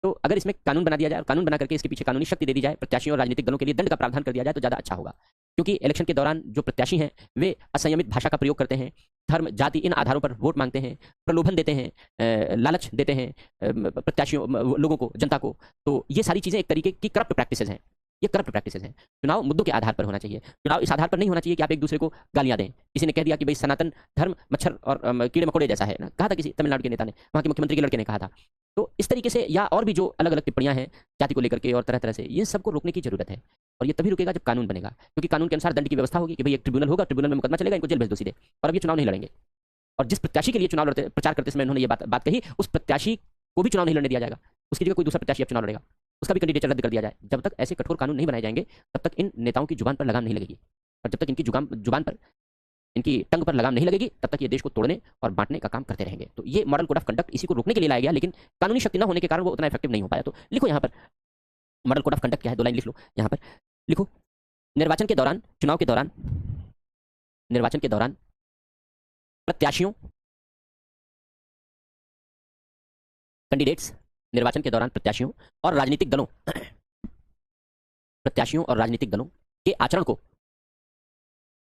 तो अगर इसमें कानून बना दिया जाए और कानून बना करके इसके पीछे कानूनी शक्ति दे दी जाए, प्रत्याशियों और राजनीतिक दलों के लिए दंड का प्रावधान कर दिया जाए तो ज़्यादा अच्छा होगा। क्योंकि इलेक्शन के दौरान जो प्रत्याशी हैं वे असंयमित भाषा का प्रयोग करते हैं, धर्म जाति इन आधारों पर वोट मांगते हैं, प्रलोभन देते हैं, लालच देते हैं प्रत्याशियों लोगों को, जनता को। तो ये सारी चीज़ें एक तरीके की करप्ट प्रैक्टिसेज हैं। ये करप्ट प्रैक्टिसेज हैं। चुनाव मुद्दों के आधार पर होना चाहिए। चुनाव इस आधार पर नहीं होना चाहिए कि आप एक दूसरे को गालियां दें। किसी ने कह दिया कि भाई सनातन धर्म मच्छर और कीड़े मकोड़े जैसा है ना, कहा था किसी तमिलनाडु के नेता ने, वहाँ के मुख्यमंत्री के लड़के ने कहा था। तो इस तरीके से या और भी जो अलग अलग टिप्पणियां हैं जाति को लेकर के और तरह तरह से, ये सबको रोकने की जरूरत है। और ये तभी रुकेगा जब कानून बनेगा, क्योंकि कानून के अनुसार दंड की व्यवस्था होगी कि भाई एक ट्रिब्यूनल होगा, ट्रिब्यूनल में मुकदमा चलेगा, इनको जेल भेज दो सीधे, और अब ये चुनाव नहीं लड़ेंगे। और जिस प्रत्याशी के लिए चुनाव लड़ते प्रचार करते समय उन्होंने ये बात कही, उस प्रत्याशी को भी चुनाव नहीं लड़ने दिया जाएगा। उसकी जगह कोई दूसरा प्रत्याशी अब चुनाव लड़ेगा, उसका भी कैंडिडेट रद्द कर दिया जाए। जब तक ऐसे कठोर कानून नहीं बनाए जाएंगे तब तक इन नेताओं की जुबान पर लगाम नहीं लगेगी, और जब तक इनकी जुबान पर, इनकी टंग पर लगाम नहीं लगेगी तब तक ये देश को तोड़ने और बांटने का काम करते रहेंगे। तो ये मॉडल कोड ऑफ कंडक्ट इसी को रोकने के लिए लाया गया, लेकिन कानूनी शक्ति न होने के कारण वो उतना इफेक्टिव नहीं हो पाया। तो लिखो यहाँ पर मॉडल कोड ऑफ कंडक्ट क्या है, 2 लाइन लिख लो यहाँ पर। लिखो, निर्वाचन के दौरान, चुनाव के दौरान, निर्वाचन के दौरान प्रत्याशियों, कैंडिडेट्स, निर्वाचन के दौरान प्रत्याशियों और राजनीतिक दलों प्रत्याशियों और राजनीतिक दलों के आचरण को,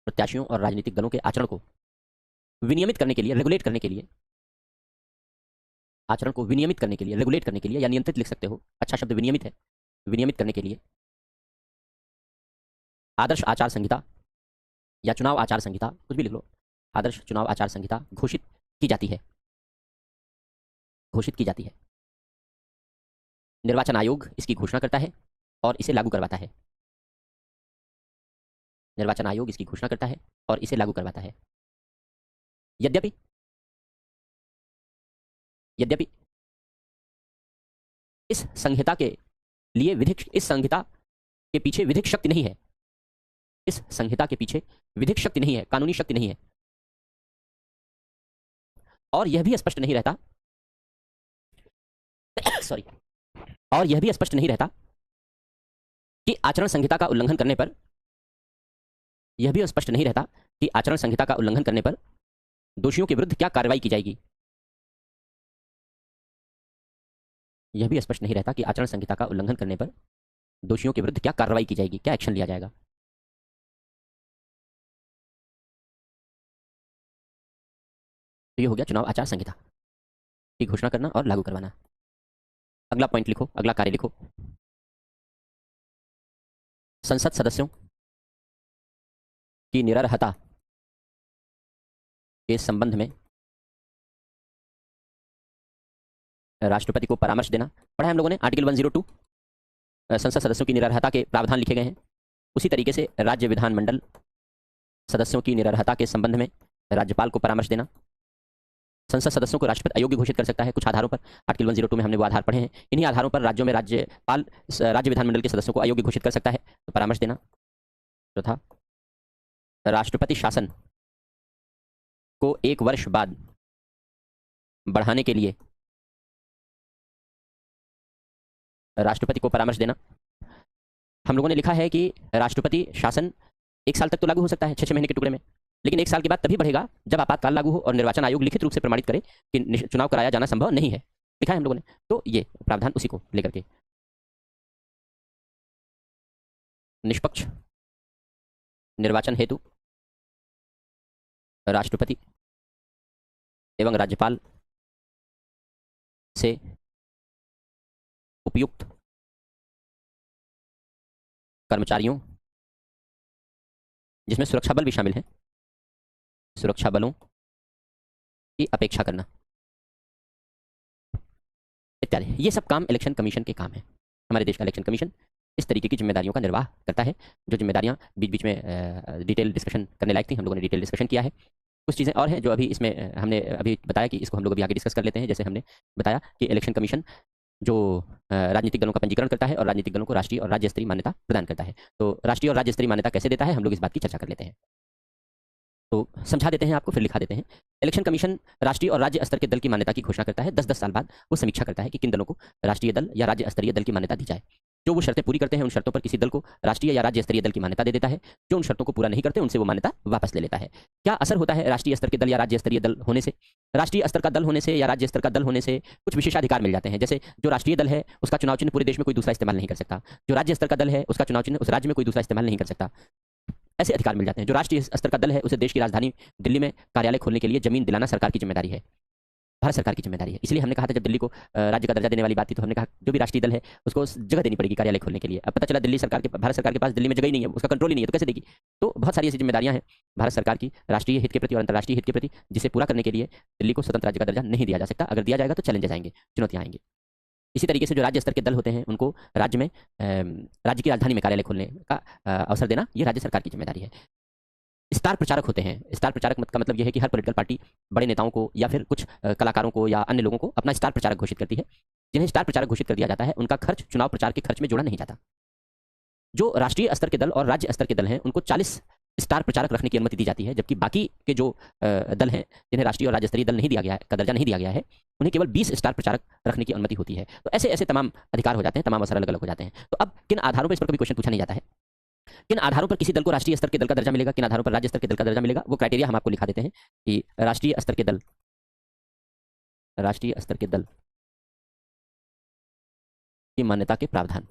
प्रत्याशियों और राजनीतिक दलों के आचरण को विनियमित करने के लिए, रेगुलेट करने के लिए, आचरण को विनियमित करने के लिए, रेगुलेट करने के लिए, या नियंत्रित लिख सकते हो, अच्छा शब्द विनियमित है, विनियमित करने के लिए आदर्श आचार संहिता या चुनाव आचार संहिता, कुछ भी लिख लो, आदर्श चुनाव आचार संहिता घोषित की जाती है, घोषित की जाती है। निर्वाचन आयोग इसकी घोषणा करता है और इसे लागू करवाता है। निर्वाचन आयोग इसकी घोषणा करता है और इसे लागू करवाता है। यद्यपि यद्यपि इस संहिता के लिए विधिक, इस संहिता के पीछे विधिक शक्ति नहीं है, इस संहिता के पीछे विधिक शक्ति नहीं है, कानूनी शक्ति नहीं है। और यह भी स्पष्ट नहीं रहता सॉरी, और यह भी स्पष्ट नहीं रहता कि आचरण संहिता का उल्लंघन करने पर, यह भी स्पष्ट नहीं रहता कि आचरण संहिता का उल्लंघन करने पर दोषियों के विरुद्ध क्या कार्रवाई की जाएगी। यह भी स्पष्ट नहीं रहता कि आचरण संहिता का उल्लंघन करने पर दोषियों के विरुद्ध क्या कार्रवाई की जाएगी, क्या एक्शन लिया जाएगा। तो ये हो गया चुनाव आचार संहिता की घोषणा करना और लागू करवाना। अगला पॉइंट लिखो, अगला कार्य लिखो, संसद सदस्यों की निरर्हता के संबंध में राष्ट्रपति को परामर्श देना। पढ़ा है हम लोगों ने आर्टिकल 102, संसद सदस्यों की निरर्हता के प्रावधान लिखे गए हैं। उसी तरीके से राज्य विधानमंडल सदस्यों की निरर्हता के संबंध में राज्यपाल को परामर्श देना। संसद सदस्यों को राष्ट्रपति अयोग्य घोषित कर सकता है कुछ आधारों पर। आर्टिकल 102 में हमने वो आधार पढ़े हैं। इन्हीं आधारों पर राज्यों में राज्यपाल राज्य विधानमंडल के सदस्यों को अयोग्य घोषित कर सकता है, तो परामर्श देना। चौथा, राष्ट्रपति शासन को 1 वर्ष बाद बढ़ाने के लिए राष्ट्रपति को परामर्श देना। हम लोगों ने लिखा है कि राष्ट्रपति शासन 1 साल तक तो लागू हो सकता है, 6-6 महीने के टुकड़े में, लेकिन 1 साल के बाद तभी बढ़ेगा जब आपातकाल लागू हो और निर्वाचन आयोग लिखित रूप से प्रमाणित करे कि चुनाव कराया जाना संभव नहीं है। लिखा है हम लोगों ने, तो ये प्रावधान उसी को लेकर के। निष्पक्ष निर्वाचन हेतु राष्ट्रपति एवं राज्यपाल से उपयुक्त कर्मचारियों, जिसमें सुरक्षा बल भी शामिल है, सुरक्षा बलों की अपेक्षा करना इत्यादि। ये सब काम इलेक्शन कमीशन के काम है। हमारे देश का इलेक्शन कमीशन इस तरीके की जिम्मेदारियों का निर्वाह करता है। जो जिम्मेदारियां बीच बीच में डिटेल डिस्कशन करने लायक थी, हम लोगों ने डिटेल डिस्कशन किया है। कुछ चीज़ें और हैं जो अभी इसमें हमने अभी बताया कि इसको हम लोग अभी आगे डिस्कस कर लेते हैं। जैसे हमने बताया कि इलेक्शन कमीशन जो राजनीतिक दलों का पंजीकरण करता है और राजनीतिक दलों को राष्ट्रीय और राज्य स्तरीय मान्यता प्रदान करता है। तो राष्ट्रीय और राज्य स्तरीय मान्यता कैसे देता है, हम लोग इस बात की चर्चा कर लेते हैं। तो समझा देते हैं आपको, फिर लिखा देते हैं। इलेक्शन कमीशन राष्ट्रीय और राज्य स्तर के दल की मान्यता की घोषणा करता है। 10-10 साल बाद वो समीक्षा करता है कि किन दलों को राष्ट्रीय दल या राज्य स्तरीय दल की मान्यता दी जाए। जो वो शर्तें पूरी करते हैं, उन शर्तों पर किसी दल को राष्ट्रीय या राज्य स्तरीय दल की मान्यता दे देता है। जो उन शर्तों को पूरा नहीं करते, उनसे वो मान्यता वापस ले लेता है। क्या असर होता है राष्ट्रीय स्तर के दल या राज्य स्तरीय दल होने से? राष्ट्रीय स्तर का दल होने से या राज्य स्तर का दल होने से कुछ विशेषाधिकार मिल जाते हैं। जैसे जो राष्ट्रीय दल है उसका चुनाव चिन्ह पूरे देश में कोई दूसरा इस्तेमाल नहीं कर सकता। जो राज्य स्तर का दल है उसका चुनाव चिन्ह उस राज्य में कोई दूसरा इस्तेमाल नहीं कर सकता। ऐसे अधिकार मिल जाते हैं। जो राष्ट्रीय स्तर का दल है उसे देश की राजधानी दिल्ली में कार्यालय खोलने के लिए जमीन दिलाना सरकार की जिम्मेदारी है, भारत सरकार की जिम्मेदारी है। इसलिए हमने कहा था जब दिल्ली को राज्य का दर्जा देने वाली बात थी, तो हमने कहा जो भी राष्ट्रीय दल है उसको जगह देनी पड़ेगी कार्यालय खोलने के लिए। अब पता चला दिल्ली सरकार के भारत सरकार के पास दिल्ली में जगह ही नहीं है, उसका कंट्रोल ही नहीं है, तो कैसे देगी? तो बहुत सारी ऐसी जिम्मेदारियां हैं भारत सरकार की राष्ट्रीय हित के प्रति और अंतर्राष्ट्रीय हित के प्रति, जिसे पूरा करने के लिए दिल्ली को स्वतंत्र राज्य का दर्जा नहीं दिया जा सकता। अगर दिया जाएगा तो चैलेंजेस आएंगे, चुनौतियां आएंगी। इसी तरीके से जो राज्य स्तर के दल होते हैं उनको राज्य में राज्य की राजधानी में कार्यालय खोलने का अवसर देना, ये राज्य सरकार की जिम्मेदारी है। स्टार प्रचारक होते हैं। स्टार प्रचारक का मतलब यह है कि हर पॉलिटिकल पार्टी बड़े नेताओं को या फिर कुछ कलाकारों को या अन्य लोगों को अपना स्टार प्रचारक घोषित करती है। जिन्हें स्टार प्रचारक घोषित कर दिया जाता है उनका खर्च चुनाव प्रचार के खर्च में जोड़ा नहीं जाता। जो राष्ट्रीय स्तर के दल और राज्य स्तर के दल हैं उनको 40 स्टार प्रचारक रखने की अनुमति दी जाती है, जबकि बाकी के जो दल हैं जिन्हें राष्ट्रीय और राज्य स्तरीय दल नहीं दिया गया है, का दर्जा नहीं दिया गया है, उन्हें केवल 20 स्टार प्रचारक रखने की अनुमति होती है। तो ऐसे ऐसे तमाम अधिकार हो जाते हैं, तमाम अवसर अलग अलग हो जाते हैं। तो अब किन आधारों पर, इस पर कभी क्वेश्चन पूछा नहीं जाता है, किन आधारों पर किसी दल को राष्ट्रीय स्तर के दल का दर्जा मिलेगा, किन आधारों पर राज्य स्तर के दल का दर्जा मिलेगा, वो क्राइटेरिया हम आपको लिखा देते हैं कि राष्ट्रीय स्तर के दल की मान्यता के प्रावधान।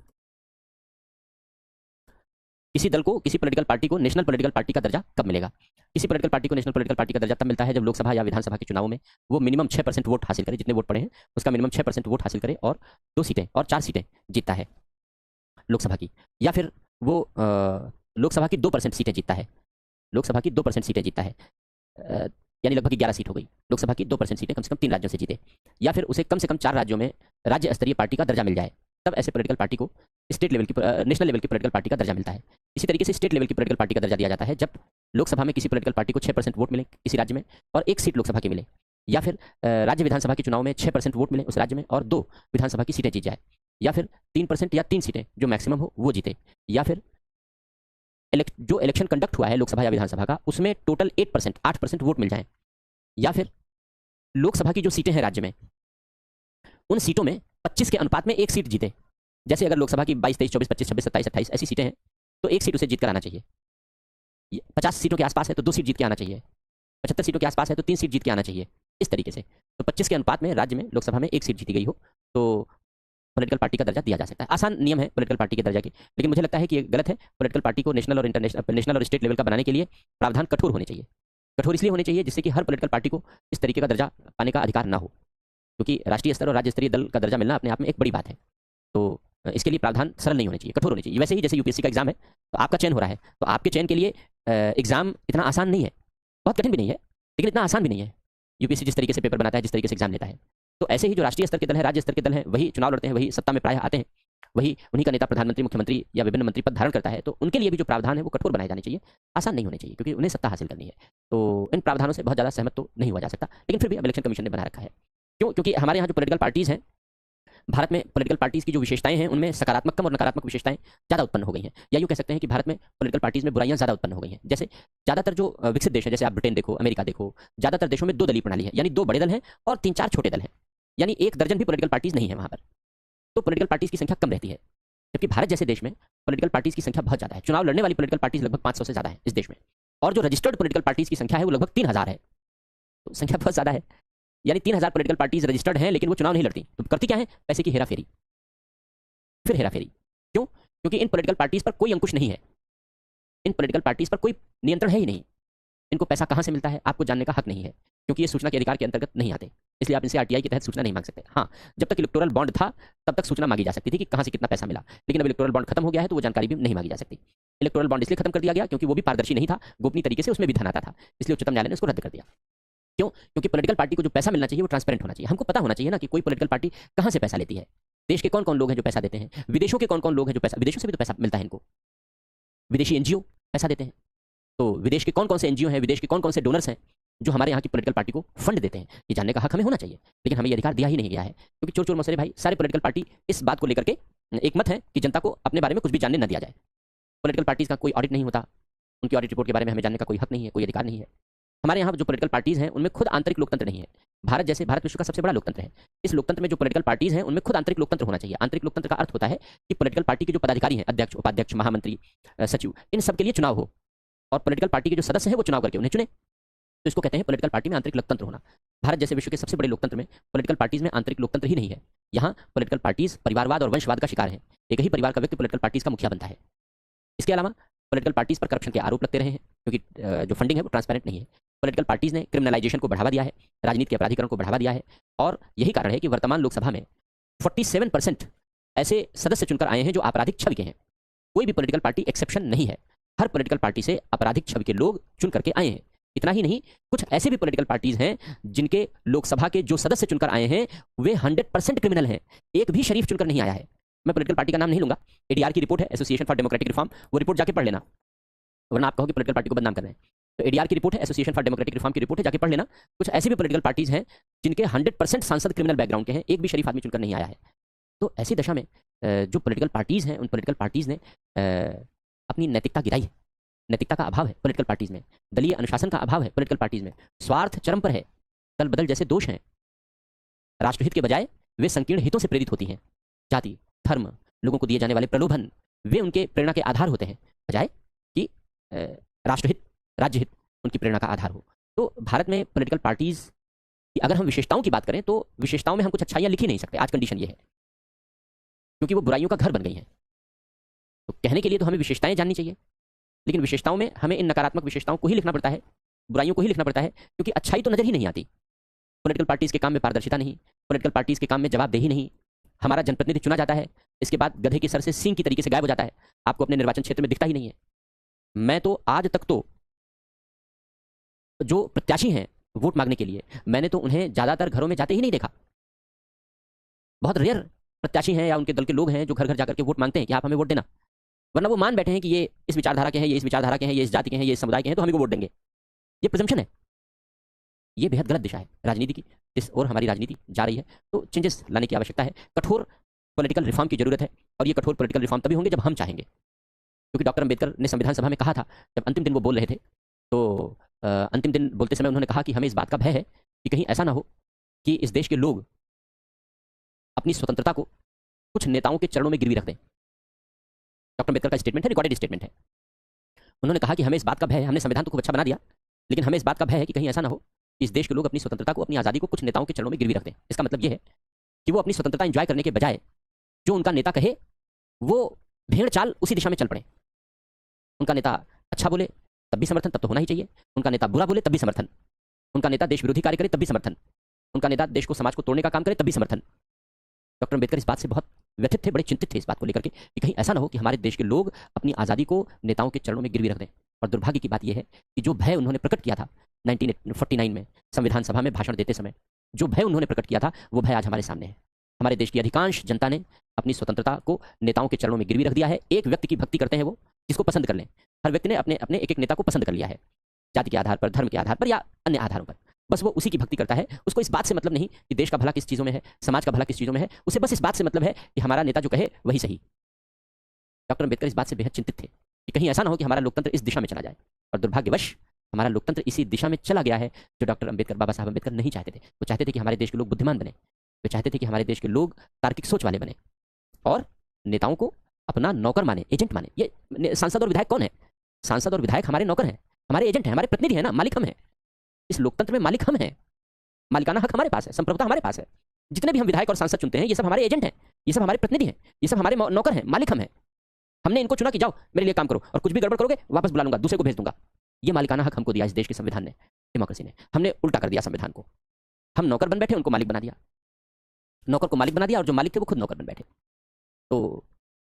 किसी दल को, किसी पॉलिटिकल पार्टी को नेशनल पॉलिटिकल पार्टी का दर्जा कब मिलेगा? किसी पॉलिटिकल पार्टी को नेशनल पॉलिटिकल पार्टी का दर्जा तब मिलता है जब लोकसभा या विधानसभा के चुनाव में वो मिनिमम 6% वोट हासिल करे, जितने वोट पड़े हैं उसका मिनिमम 6% वोट हासिल करे और 2 सीटें और 4 सीटें जीतता है लोकसभा की, या फिर वो लोकसभा की 2% सीटें जीतता है, लोकसभा की 2% सीटें जीतता है, यानी लगभग 11 सीट हो गई। लोकसभा की 2% सीटें कम से कम 3 राज्यों से जीते, या फिर उसे कम से कम 4 राज्यों में राज्य स्तरीय पार्टी का दर्जा मिल जाए, तब ऐसे पॉलिटिकल पार्टी को स्टेट लेवल की नेशनल लेवल की पॉलिटिकल पार्टी का दर्जा मिलता है। इसी तरीके से स्टेट लेवल की पॉलिटिकल पार्टी का दर्जा दिया जाता है जब लोकसभा में किसी पॉलिटिकल पार्टी को 6% वोट मिले किसी राज्य में और 1 सीट लोकसभा की मिले, या फिर राज्य विधानसभा के चुनाव में 6% वोट मिले उस राज्य में और 2 विधानसभा की सीटें जीत जाए, या फिर 3% या 3 सीटें जो मैक्सिमम हो वो जीते, या फिर जो इलेक्शन कंडक्ट हुआ है लोकसभा या विधानसभा का उसमें टोटल 8% वोट मिल जाए, या फिर लोकसभा की जो सीटें हैं राज्य में उन सीटों में 25 के अनुपात में 1 सीट जीते। जैसे अगर लोकसभा की 22, 23, 24, 25, 26, 27, 28 ऐसी सीटें हैं तो 1 सीट उसे जीत कर आना चाहिए। 50 सीटों के आसपास है तो 2 सीट जीत के आना चाहिए, 75 सीटों के आसपास है तो 3 सीट जीत के आना चाहिए। इस तरीके से तो 25 के अनुपात में राज्य में लोकसभा में 1 सीट जीती गई हो तो पॉलिटिकल पार्टी का दर्जा दिया जा सकता है। आसान नियम है पॉलिटिकल पार्टी के दर्जा के, लेकिन मुझे लगता है कि ये गलत है। पॉलिटिकल पार्टी को नेशनल और स्टेट लेवल का बनाने के लिए प्रावधान कठोर होने चाहिए। कठोर इसलिए होने चाहिए जिससे कि हर पॉलिटिकल पार्टी को इस तरीके का दर्जा पाने का अधिकार ना हो, क्योंकि राष्ट्रीय स्तर और राज्य स्तरीय दल का दर्जा मिलना अपने आप में एक बड़ी बात है। तो इसके लिए प्रावधान सरल नहीं होने चाहिए, कठोर होने चाहिए। वैसे ही जैसे यूपीएससी का एग्जाम है तो आपका चयन हो रहा है, तो आपके चयन के लिए एग्जाम इतना आसान नहीं है, बहुत कठिन भी नहीं है लेकिन इतना आसान भी नहीं है। यूपीएससी जिस तरीके से पेपर बनाता है, जिस तरीके से एग्जाम लेता है, तो ऐसे ही जो राष्ट्रीय स्तर के दल है, राज्य स्तर के दल हैं, वही चुनाव लड़ते हैं, वही सत्ता में प्रायः आते हैं, वही उन्हीं का नेता प्रधानमंत्री, मुख्यमंत्री या विभिन्न मंत्री पद धारण करता है, तो उनके लिए भी जो प्रावधान है वो कठोर बनाए जाने चाहिए, आसान नहीं होने चाहिए, क्योंकि उन्हें सत्ता हासिल करनी है। तो इन प्रावधानों से बहुत ज़्यादा सहमत तो नहीं हुआ जा सकता, लेकिन फिर भी अब इलेक्शन कमीशन ने बना रखा है। क्यों? क्योंकि हमारे यहाँ जो पॉलिटिकल पार्टीज़ हैं, भारत में पॉलिटिकल पार्टीज़ की जो विशेषताएं हैं उनमें सकारात्मक कम और नकारात्मक विशेषताएं ज़्यादा उत्पन्न हो गई हैं, या यूँ कह सकते हैं कि भारत में पॉलिटिकल पार्टीज़ में बुराइयां ज़्यादा उत्पन्न हो गई हैं। जैसे ज़्यादातर जो विकसित देश हैं, जैसे आप ब्रिटेन देखो, अमेरिका देखो, ज़्यादातर देशों में 2 दलीय प्रणाली है, यानी 2 बड़े दल हैं और 3-4 छोटे दल हैं, यानी 1 दर्जन भी पॉलिटिकल पार्टीज़ नहीं है वहाँ पर, तो पॉलिटिकल पार्टीज़ की संख्या कम रहती है। जबकि भारत जैसे देश में पॉलिटिकल पार्टीज़ की संख्या बहुत ज़्यादा है। चुनाव लड़ने वाली पॉलिटिकल पार्टीज़ लगभग 500 से ज़्यादा है इस देश में, और जो रजिस्टर्ड पॉलिटिकल पार्टीज़ की संख्या है वो लगभग 3000 है। तो संख्या बहुत ज़्यादा है, यानी 3000 पॉलिटिकल पार्टीज़ रजिस्टर्ड हैं लेकिन वो चुनाव नहीं लड़ती। तो करती क्या है? पैसे की हेराफेरी, फिर हेराफेरी। क्यों? क्योंकि इन पॉलिटिकल पार्टीज पर कोई अंकुश नहीं है, इन पॉलिटिकल पार्टीज पर कोई नियंत्रण है ही नहीं। इनको पैसा कहां से मिलता है आपको जानने का हक नहीं है, क्योंकि ये सूचना के अधिकार के अंतर्गत नहीं आते, इसलिए आप इनसे आरटीआई के तहत सूचना नहीं मांग सकते। हाँ, जब तक इलेक्टोरल बॉन्ड था तब तक सूचना मांगी जा सकती थी कि कहां से कितना पैसा मिला, लेकिन अब इलेक्टोरल बॉन्ड खत्म हो गया है तो वो जानकारी भी नहीं मांगी जा सकती। इलेक्टोरल बॉन्ड इसलिए खत्म कर दिया गया क्योंकि वो भी पारदर्शी नहीं था, गोपनीय तरीके से उसमें भी धन आता था, इसलिए उच्चतम न्यायालय ने उसको रद्द कर दिया। क्यों? क्योंकि पॉलिटिकल पार्टी को जो पैसा मिलना चाहिए वो ट्रांसपेरेंट होना चाहिए। हमको पता होना चाहिए ना कि कोई पॉलिटिकल पार्टी कहां से पैसा लेती है, देश के कौन कौन लोग हैं जो पैसा देते हैं, विदेशों के कौन कौन लोग हैं जो पैसा, विदेशों से भी तो पैसा मिलता है इनको, विदेशी एनजीओ पैसा देते हैं। तो विदेश के कौन कौन से एनजीओ हैं, विदेश के कौन कौन से डोनर्स हैं जो हमारे यहाँ की पॉलिटिकल पार्टी को फंड देते हैं, ये जानने का हक हमें होना चाहिए, लेकिन हमें ये अधिकार दिया ही नहीं गया है। क्योंकि चोर चोर मसले भाई, सारे पॉलिटिकल पार्टी इस बात को लेकर के एक मत है कि जनता को अपने बारे में कुछ भी जानने न दिया जाए। पॉलिटिकल पार्टीज का कोई ऑडिट नहीं होता, उनकी ऑडिट रिपोर्ट के बारे में हमें जानने का कोई हक नहीं है, कोई अधिकार नहीं है। हमारे यहाँ जो पॉलिटिकल पार्टीज हैं उनमें खुद आंतरिक लोकतंत्र नहीं है। भारत विश्व का सबसे बड़ा लोकतंत्र है। इस लोकतंत्र में जो पॉलिटिकल पार्टीज हैं उनमें खुद आंतरिक लोकतंत्र होना चाहिए। आंतरिक लोकतंत्र का अर्थ होता है कि पॉलिटिकल पार्टी के जो पदाधिकारी हैं, अध्यक्ष, उपाध्यक्ष, महामंत्री, सचिव, इन सब के लिए चुनाव हो और पॉलिटिकल पार्टी के जो सदस्य हैं वो चुनाव करके उन्हें चुने। तो इसको कहते हैं पॉलिटिकल पार्टी में आंतरिक लोकतंत्र होना। भारत जैसे विश्व के सबसे बड़े लोकतंत्र में पॉलिटिकल पार्टीज में आंतरिक लोकतंत्र ही नहीं है। यहाँ पॉलिटिकल पार्टीज परिवारवाद और वंशवाद का शिकार है। एक ही परिवार का व्यक्ति पॉलिटिकल पार्टीज का मुखिया बनता है। इसके अलावा पॉलिटिकल पार्टीज पर करप्शन के आरोप लगते रहे हैं क्योंकि जो फंडिंग है वो ट्रांसपेरेंट नहीं है। पॉलिटिकल पार्टीज ने क्रिमिनलाइजेशन को बढ़ावा दिया है, राजनीति के अपराधीकरण को बढ़ावा दिया है और यही कारण है कि वर्तमान लोकसभा में 47% ऐसे सदस्य चुनकर आए हैं जो आपराधिक छवि के हैं। कोई भी पॉलिटिकल पार्टी एक्सेप्शन नहीं है। हर पॉलिटिकल पार्टी से आपराधिक छवि के लोग चुन करके आए हैं। इतना ही नहीं, कुछ ऐसे भी पॉलिटिकल पार्टीज हैं जिनके लोकसभा के जो सदस्य चुनकर आए हैं वे 100% क्रिमिनल हैं। एक भी शरीफ चुनकर नहीं आया है। मैं पॉलिटिकल पार्टी का नाम नहीं लूंगा। एडीआर की रिपोर्ट है, एसोसिएशन फॉर डेमोक्रेटिक रिफॉर्म, वो रिपोर्ट जाके पढ़ लेना, वरना आप कहोगे पॉलिटिकल पार्टी को बदनाम कर रहे हैं। तो एडीआर की रिपोर्ट है, एसोसिएशन फॉर डेमोक्रेटिक रिफॉर्म की रिपोर्ट है, जाके पढ़ लेना। कुछ ऐसी भी पॉलिटिकल पार्टीज हैं जिनके 100% सांसद क्रिमिनल बैकग्राउंड के हैं, एक भी शरीफ आदमी चुनकर नहीं आया है। तो ऐसी दशा में जो पॉलिटिकल पार्टीज हैं उन पॉलिटिकल पार्टीज ने अपनी नैतिकता गिराई है। नैतिकता का अभाव है पॉलिटिकल पार्टीज में। दलीय अनुशासन का अभाव है पॉलिटिकल पार्टीज में। स्वार्थ चरम पर है। दल बदल जैसे दोष हैं। राष्ट्रहित के बजाय वे संकीर्ण हितों से प्रेरित होती हैं। जाति, धर्म, लोगों को दिए जाने वाले प्रलोभन, वे उनके प्रेरणा के आधार होते हैं, बजाय कि राष्ट्रहित, राज्यहित उनकी प्रेरणा का आधार हो। तो भारत में पॉलिटिकल पार्टीज की अगर हम विशेषताओं की बात करें तो विशेषताओं में हम कुछ अच्छाइयाँ लिख ही नहीं सकते। आज कंडीशन ये है क्योंकि वो बुराइयों का घर बन गई हैं। तो कहने के लिए तो हमें विशेषताएं जाननी चाहिए, लेकिन विशेषताओं में हमें इन नकारात्मक विशेषताओं को ही लिखना पड़ता है, बुराइयों को ही लिखना पड़ता है, क्योंकि अच्छाई तो नजर ही नहीं आती। पॉलिटिकल पार्टीज के काम में पारदर्शिता नहीं, पॉलिटिकल पार्टीज के काम में जवाबदेही नहीं। हमारा जनप्रतिनिधि चुना जाता है, इसके बाद गधे के सर से सींग की तरीके से गायब हो जाता है, आपको अपने निर्वाचन क्षेत्र में दिखता ही नहीं है। मैं तो आज तक तो जो प्रत्याशी हैं वोट मांगने के लिए, मैंने तो उन्हें ज्यादातर घरों में जाते ही नहीं देखा। बहुत रेयर प्रत्याशी हैं या उनके दल के लोग हैं जो घर घर जाकर के वोट मांगते हैं कि आप हमें वोट देना, वरना वो मान बैठे हैं कि ये इस विचारधारा के हैं, ये इस विचारधारा के हैं, ये इस जाति के हैं, ये इस समुदाय के हैं, तो हम इनको वोट देंगे। ये प्रिजम्पशन है। ये बेहद गलत दिशा है राजनीति की, जिस ओर हमारी राजनीति जा रही है। तो चेंजेस लाने की आवश्यकता है। कठोर पॉलिटिकल रिफॉर्म की जरूरत है और ये कठोर पॉलिटिकल रिफॉर्म तभी होंगे जब हम चाहेंगे। क्योंकि डॉक्टर अंबेडकर ने संविधान सभा में कहा था, जब अंतिम दिन वो बोल रहे थे, तो अंतिम दिन बोलते समय उन्होंने कहा कि हमें इस बात का भय है कि कहीं ऐसा ना हो कि इस देश के लोग अपनी स्वतंत्रता को कुछ नेताओं के चरणों में गिरवी रख दें। डॉक्टर अंबेडकर का स्टेटमेंट है, रिकॉर्डेड स्टेटमेंट है। उन्होंने कहा कि हमें इस बात का भय है, हमने संविधान तो खूब अच्छा बना दिया, लेकिन हमें इस बात का भय है कि कहीं ऐसा ना हो कि इस देश के लोग अपनी स्वतंत्रता को, अपनी आज़ादी को कुछ नेताओं के चरणों में गिरवी रख दें। इसका मतलब ये है कि वो अपनी स्वतंत्रता एंजॉय करने के बजाय जो उनका नेता कहे वो भेड़ चाल उसी दिशा में चल पड़े। उनका नेता अच्छा बोले तब भी समर्थन, तब तो होना ही चाहिए। उनका नेता बुरा बोले तब भी समर्थन। उनका नेता देश विरोधी कार्य करे तब भी समर्थन। उनका नेता देश को, समाज को तोड़ने का काम करे तब भी समर्थन। डॉक्टर अंबेडकर इस बात से बहुत व्यथित थे, बड़े चिंतित थे इस बात को लेकर के कि कहीं ऐसा ना हो कि हमारे देश के लोग अपनी आज़ादी को नेताओं के चरणों में गिरवी रख दें। और दुर्भाग्य की बात यह है कि जो भय उन्होंने प्रकट किया था 1949 में संविधान सभा में भाषण देते समय, जो भय उन्होंने प्रकट किया था, वो भय आज हमारे सामने है। हमारे देश की अधिकांश जनता ने अपनी स्वतंत्रता को नेताओं के चरणों में गिरवी रख दिया है। एक व्यक्ति की भक्ति करते हैं वो, जिसको पसंद कर लें। हर व्यक्ति ने अपने अपने एक एक नेता को पसंद कर लिया है, जाति के आधार पर, धर्म के आधार पर या अन्य आधारों पर। बस वो उसी की भक्ति करता है। उसको इस बात से मतलब नहीं कि देश का भला किस चीज़ों में है, समाज का भला किस चीज़ों में है। उसे बस इस बात से मतलब है कि हमारा नेता जो कहे वही सही। डॉक्टर अंबेडकर इस बात से बेहद चिंतित थे कि कहीं ऐसा ना हो कि हमारा लोकतंत्र इस दिशा में चला जाए। और दुर्भाग्यवश हमारा लोकतंत्र इसी दिशा में चला गया है जो डॉक्टर अंबेडकर, बाबा साहब अंबेडकर नहीं चाहते थे। वो चाहते थे कि हमारे देश के लोग बुद्धिमान बने, वे चाहते थे कि हमारे देश के लोग तार्किक सोच वाले बने और नेताओं को अपना नौकर माने, एजेंट माने। ये सांसद और विधायक कौन है? सांसद और विधायक हमारे नौकर हैं, हमारे एजेंट हैं, हमारे प्रतिनिधि हैं ना, मालिक हम हैं। इस लोकतंत्र में मालिक हम हैं, मालिकाना हक हमारे पास है, संप्रभुता हमारे पास है। जितने भी हम विधायक और सांसद चुनते हैं, ये सब हमारे एजेंट हैं, ये सब हमारे प्रतिनिधि हैं, ये सब हमारे नौकर हैं, मालिक हम हैं। हमने इनको चुना कि जाओ मेरे लिए काम करो, और कुछ भी गड़बड़ करोगे वापस बुला लूंगा, दूसरे को भेज दूंगा। ये मालिकाना हक हमको दिया इस देश के संविधान ने, डेमोक्रेसी ने। हमने उल्टा कर दिया संविधान को। हम नौकर बन बैठे, उनको मालिक बना दिया। नौकर को मालिक बना दिया और जो मालिक थे वो खुद नौकर बन बैठे। तो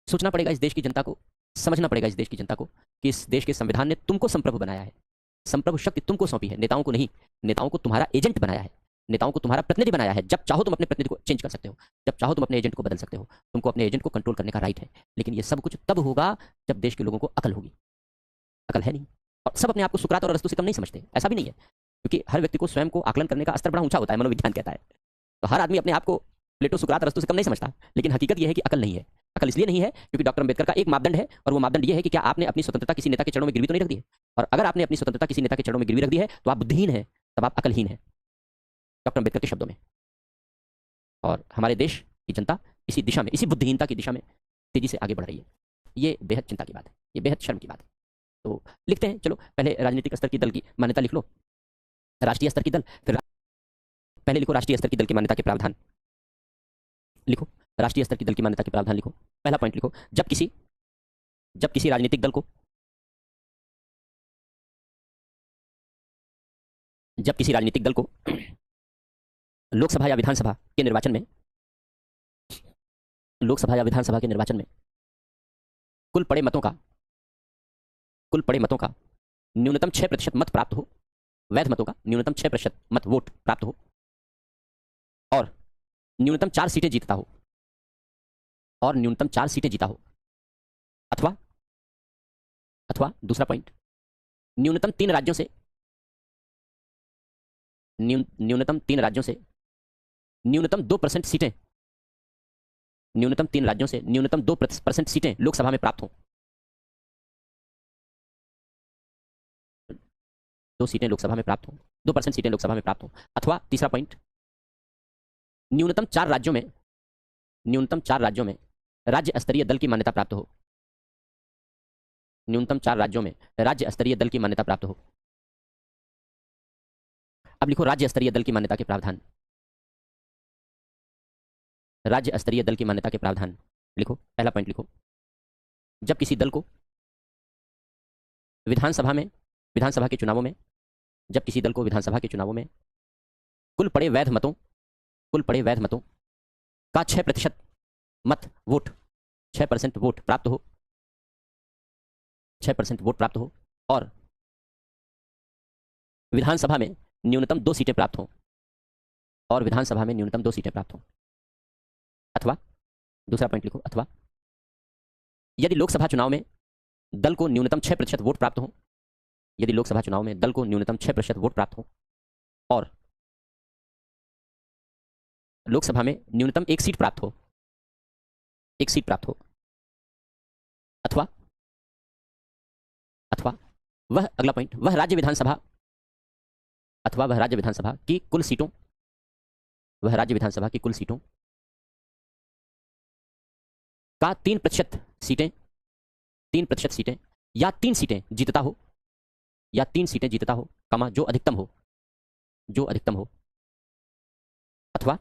सोचना पड़ेगा इस देश की जनता को, समझना पड़ेगा इस देश की जनता को कि इस देश के संविधान ने तुमको संप्रभु बनाया है। संप्रभु शक्ति तुमको सौंपी है, नेताओं को नहीं। नेताओं को तुम्हारा एजेंट बनाया है, नेताओं को तुम्हारा प्रतिनिधि बनाया है। जब चाहो तुम अपने प्रतिनिधि को चेंज कर सकते हो, जब चाहो तुम अपने एजेंट को बदल सकते हो। तुमको अपने एजेंट को कंट्रोल करने का राइट है। लेकिन ये सब कुछ तब होगा जब देश के लोगों को अकल होगी। अकल है नहीं, और सब अपने आप को सुकरात और अरस्तु से कम नहीं समझते। ऐसा भी नहीं है, क्योंकि हर व्यक्ति को स्वयं को आकलन करने का स्तर बड़ा ऊंचा होता है, मनोविज्ञान कहता है। तो हर आदमी अपने आप को प्लेटो, सुकरात, अरस्तु से कम नहीं समझता। लेकिन हकीकत यह है कि अकल नहीं है। अकल इसलिए नहीं है क्योंकि डॉक्टर अंबेडकर का एक मापदंड है, और वो मापदंड ये है कि क्या आपने अपनी स्वतंत्रता किसी नेता के चरणों में गिरवी तो नहीं रख दी है। और अगर आपने अपनी स्वतंत्रता किसी नेता के चरणों में गिरवी रख दी है तो आप बुद्धिहीन है, तब आप अकलहीन है, डॉक्टर अंबेडकर के शब्दों में। और हमारे देश की जनता इसी दिशा में, इसी बुद्धिहीनता की दिशा में तेजी से आगे बढ़ रही है। ये बेहद चिंता की बात है, ये बेहद शर्म की बात है। तो लिखते हैं, चलो पहले राजनीतिक स्तर की दल की मान्यता लिख लो, राष्ट्रीय स्तर की दल, फिर पहले लिखो राष्ट्रीय स्तर की दल की मान्यता के प्रावधान लिखो, राष्ट्रीय स्तर की दल की मान्यता के प्रावधान लिखो। पहला पॉइंट लिखो, जब किसी राजनीतिक दल को जब किसी राजनीतिक दल को लोकसभा या विधानसभा के निर्वाचन में लोकसभा या विधानसभा के निर्वाचन में कुल पड़े मतों का न्यूनतम 6% मत प्राप्त हो, वैध मतों का न्यूनतम 6% मत वोट प्राप्त हो, और न्यूनतम 4 सीटें जीतता हो, अथवा दूसरा पॉइंट, न्यूनतम 3 राज्यों से न्यूनतम 2% सीटें न्यूनतम 2% सीटें लोकसभा में प्राप्त हों, 2 सीटें लोकसभा में प्राप्त हों, 2% सीटें लोकसभा में प्राप्त हों, अथवा तीसरा पॉइंट, न्यूनतम 4 राज्यों में राज्य स्तरीय दल की मान्यता प्राप्त हो, न्यूनतम 4 राज्यों में राज्य स्तरीय दल की मान्यता प्राप्त हो। अब लिखो राज्य स्तरीय दल की मान्यता के प्रावधान, राज्य स्तरीय दल की मान्यता के प्रावधान लिखो। पहला पॉइंट लिखो, जब किसी दल को विधानसभा के चुनावों में कुल पड़े वैध मतों का 6% मत वोट 6% वोट प्राप्त हो, 6% वोट प्राप्त हो, और विधानसभा में न्यूनतम 2 सीटें प्राप्त हों, अथवा दूसरा पॉइंट लिखो, अथवा यदि लोकसभा चुनाव में दल को न्यूनतम 6% वोट प्राप्त हो, और लोकसभा में न्यूनतम 1 सीट प्राप्त हो, अथवा वह अगला पॉइंट, वह राज्य विधानसभा की कुल सीटों का 3% सीटें या 3 सीटें जीतता हो, कमा जो अधिकतम हो, अथवा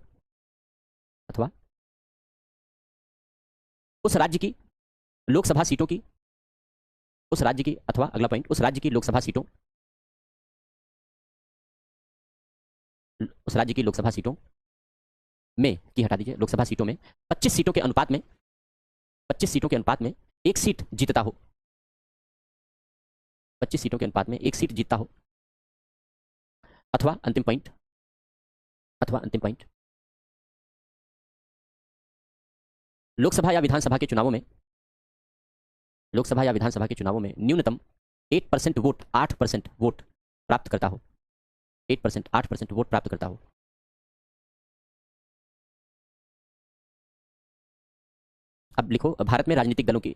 उस राज्य की लोकसभा सीटों की में की हटा दीजिए, लोकसभा सीटों में 25 सीटों के अनुपात में एक सीट जीतता हो, 25 सीटों के अनुपात में एक सीट जीतता हो, अथवा अंतिम पॉइंट, लोकसभा या विधानसभा के चुनावों में न्यूनतम 8% वोट प्राप्त करता हो, 8% वोट प्राप्त करता हो। अब लिखो भारत में राजनीतिक दलों की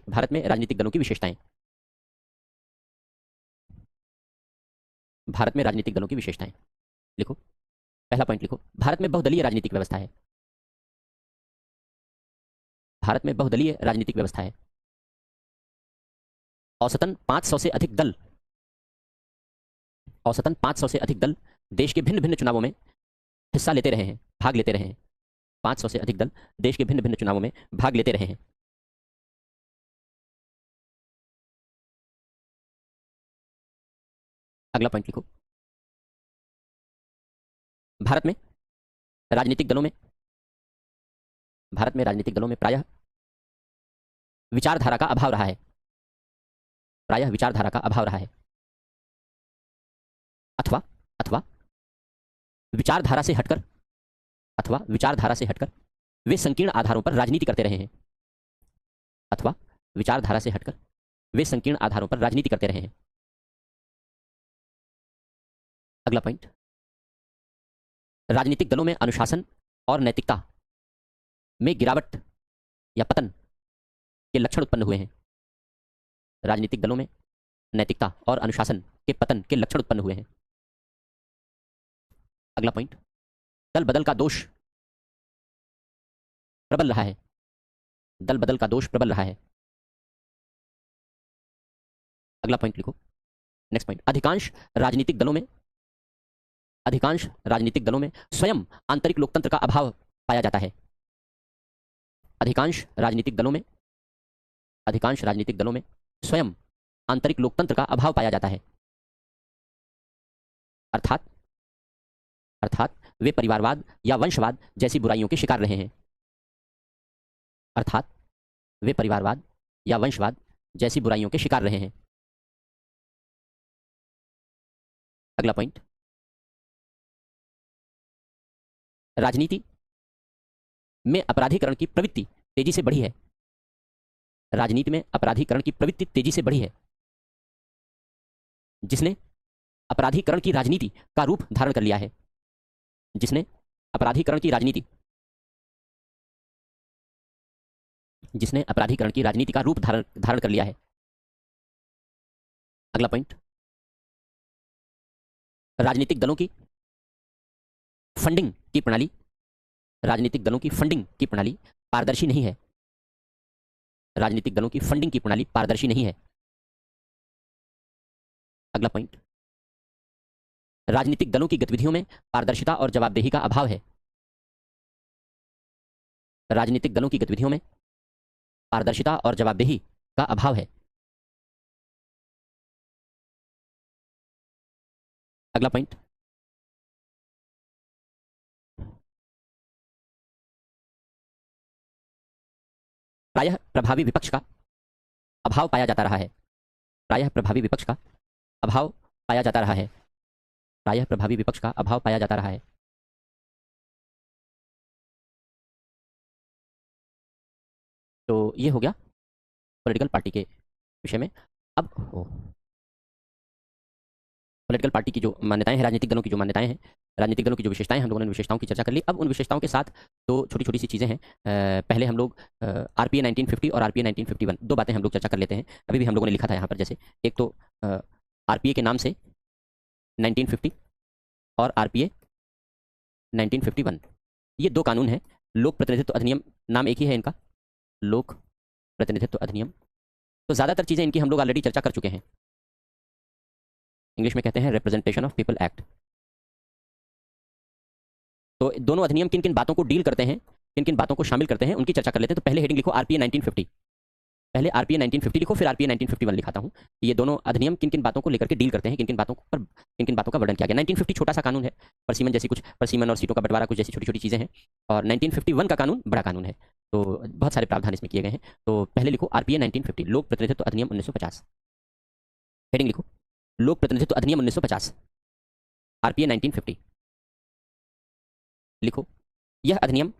विशेषताएं, लिखो। पहला पॉइंट लिखो, भारत में बहुदलीय राजनीतिक व्यवस्था है, औसतन 500 से अधिक दल देश के भिन्न भिन्न चुनावों में भाग लेते रहे हैं, 500 से अधिक दल देश के भिन्न भिन्न चुनावों में भाग लेते रहे हैं। अगला पॉइंट लिखो, भारत में राजनीतिक दलों में प्रायः विचारधारा का अभाव रहा है, अथवा विचारधारा से हटकर वे संकीर्ण आधारों पर राजनीति करते रहे हैं, अगला पॉइंट, राजनीतिक दलों में अनुशासन और नैतिकता में गिरावट या पतन के लक्षण उत्पन्न हुए हैं। राजनीतिक दलों में नैतिकता और अनुशासन के पतन के लक्षण उत्पन्न हुए हैं। अगला पॉइंट, दल बदल का दोष प्रबल रहा है। दल बदल का दोष प्रबल रहा है। अगला पॉइंट लिखो, नेक्स्ट पॉइंट, अधिकांश राजनीतिक दलों में स्वयं आंतरिक लोकतंत्र का अभाव पाया जाता है। अधिकांश राजनीतिक दलों में स्वयं आंतरिक लोकतंत्र का अभाव पाया जाता है। अर्थात वे परिवारवाद या वंशवाद जैसी बुराइयों के शिकार रहे हैं। अर्थात वे परिवारवाद या वंशवाद जैसी बुराइयों के शिकार रहे हैं। अगला पॉइंट, राजनीति में अपराधीकरण की प्रवृत्ति तेजी से बढ़ी है। राजनीति में अपराधीकरण की प्रवृत्ति तेजी से बढ़ी है, जिसने अपराधीकरण की राजनीति का रूप धारण कर लिया है। जिसने अपराधीकरण की राजनीति का रूप धारण कर लिया है। अगला पॉइंट, राजनीतिक दलों की फंडिंग की प्रणाली पारदर्शी नहीं है। राजनीतिक दलों की फंडिंग की प्रणाली पारदर्शी नहीं है। अगला पॉइंट, राजनीतिक दलों की गतिविधियों में पारदर्शिता और जवाबदेही का अभाव है। राजनीतिक दलों की गतिविधियों में पारदर्शिता और जवाबदेही का अभाव है। अगला पॉइंट, प्रायः प्रभावी विपक्ष का अभाव पाया जाता रहा है। प्रायः प्रभावी विपक्ष का अभाव पाया जाता रहा है। प्रायः प्रभावी विपक्ष का अभाव पाया जाता रहा है। तो ये हो गया पॉलिटिकल पार्टी के विषय में। अब पॉलिटिकल पार्टी की जो मान्यताएं हैं, राजनीतिक दलों की जो मान्यताएं हैं, राजनीतिक दलों की जो विशेषताएं, हम लोगों ने विशेषताओं की चर्चा कर ली। अब उन विशेषताओं के साथ दो छोटी छोटी सी चीज़ें हैं। पहले हम लोग आरपीए 1950 और आरपीए 1951 दो बातें हम लोग चर्चा कर लेते हैं। अभी भी हम लोगों ने लिखा था यहाँ पर, जैसे एक तो आरपीए के नाम से 1950 और आरपीए 1951, ये दो कानून हैं। लोक प्रतिनिधित्व अधिनियम नाम एक ही है इनका, लोक प्रतिनिधित्व अधिनियम। तो ज़्यादातर चीज़ें इनकी हम लोग ऑलरेडी चर्चा कर चुके हैं। इंग्लिश में कहते हैं रिप्रेजेंटेशन ऑफ पीपल एक्ट। तो दोनों अधिनियम किन किन बातों को डील करते हैं, किन किन बातों को शामिल करते हैं, उनकी चर्चा कर लेते हैं। तो पहले हेडिंग लिखो आरपीए 1950। पहले आरपीए 1950 लिखो, फिर आरपीए 1951 लिखाता हूँ। ये दोनों अधिनियम किन किन बातों को लेकर के डील करते हैं, किन किन बातों का वर्णन किया गया। 1950 छोटा सा कानून है, परसीमन जैसी कुछ, परसीमन और सीटों का बंटवारा कुछ जैसी छोटी छोटी चीज़ें हैं। और 1951 का कानून बड़ा कानून है, तो बहुत सारे प्रावधान इसमें किए गए हैं। तो पहले लिखो आरपीए 1950, लोक प्रतिनिधित्व अधिनियम 1950। हेडिंग लिखो लोक प्रतिनिधित्व अधिनियम 1950, आरपीए 1950 लिखो। यह अधिनियम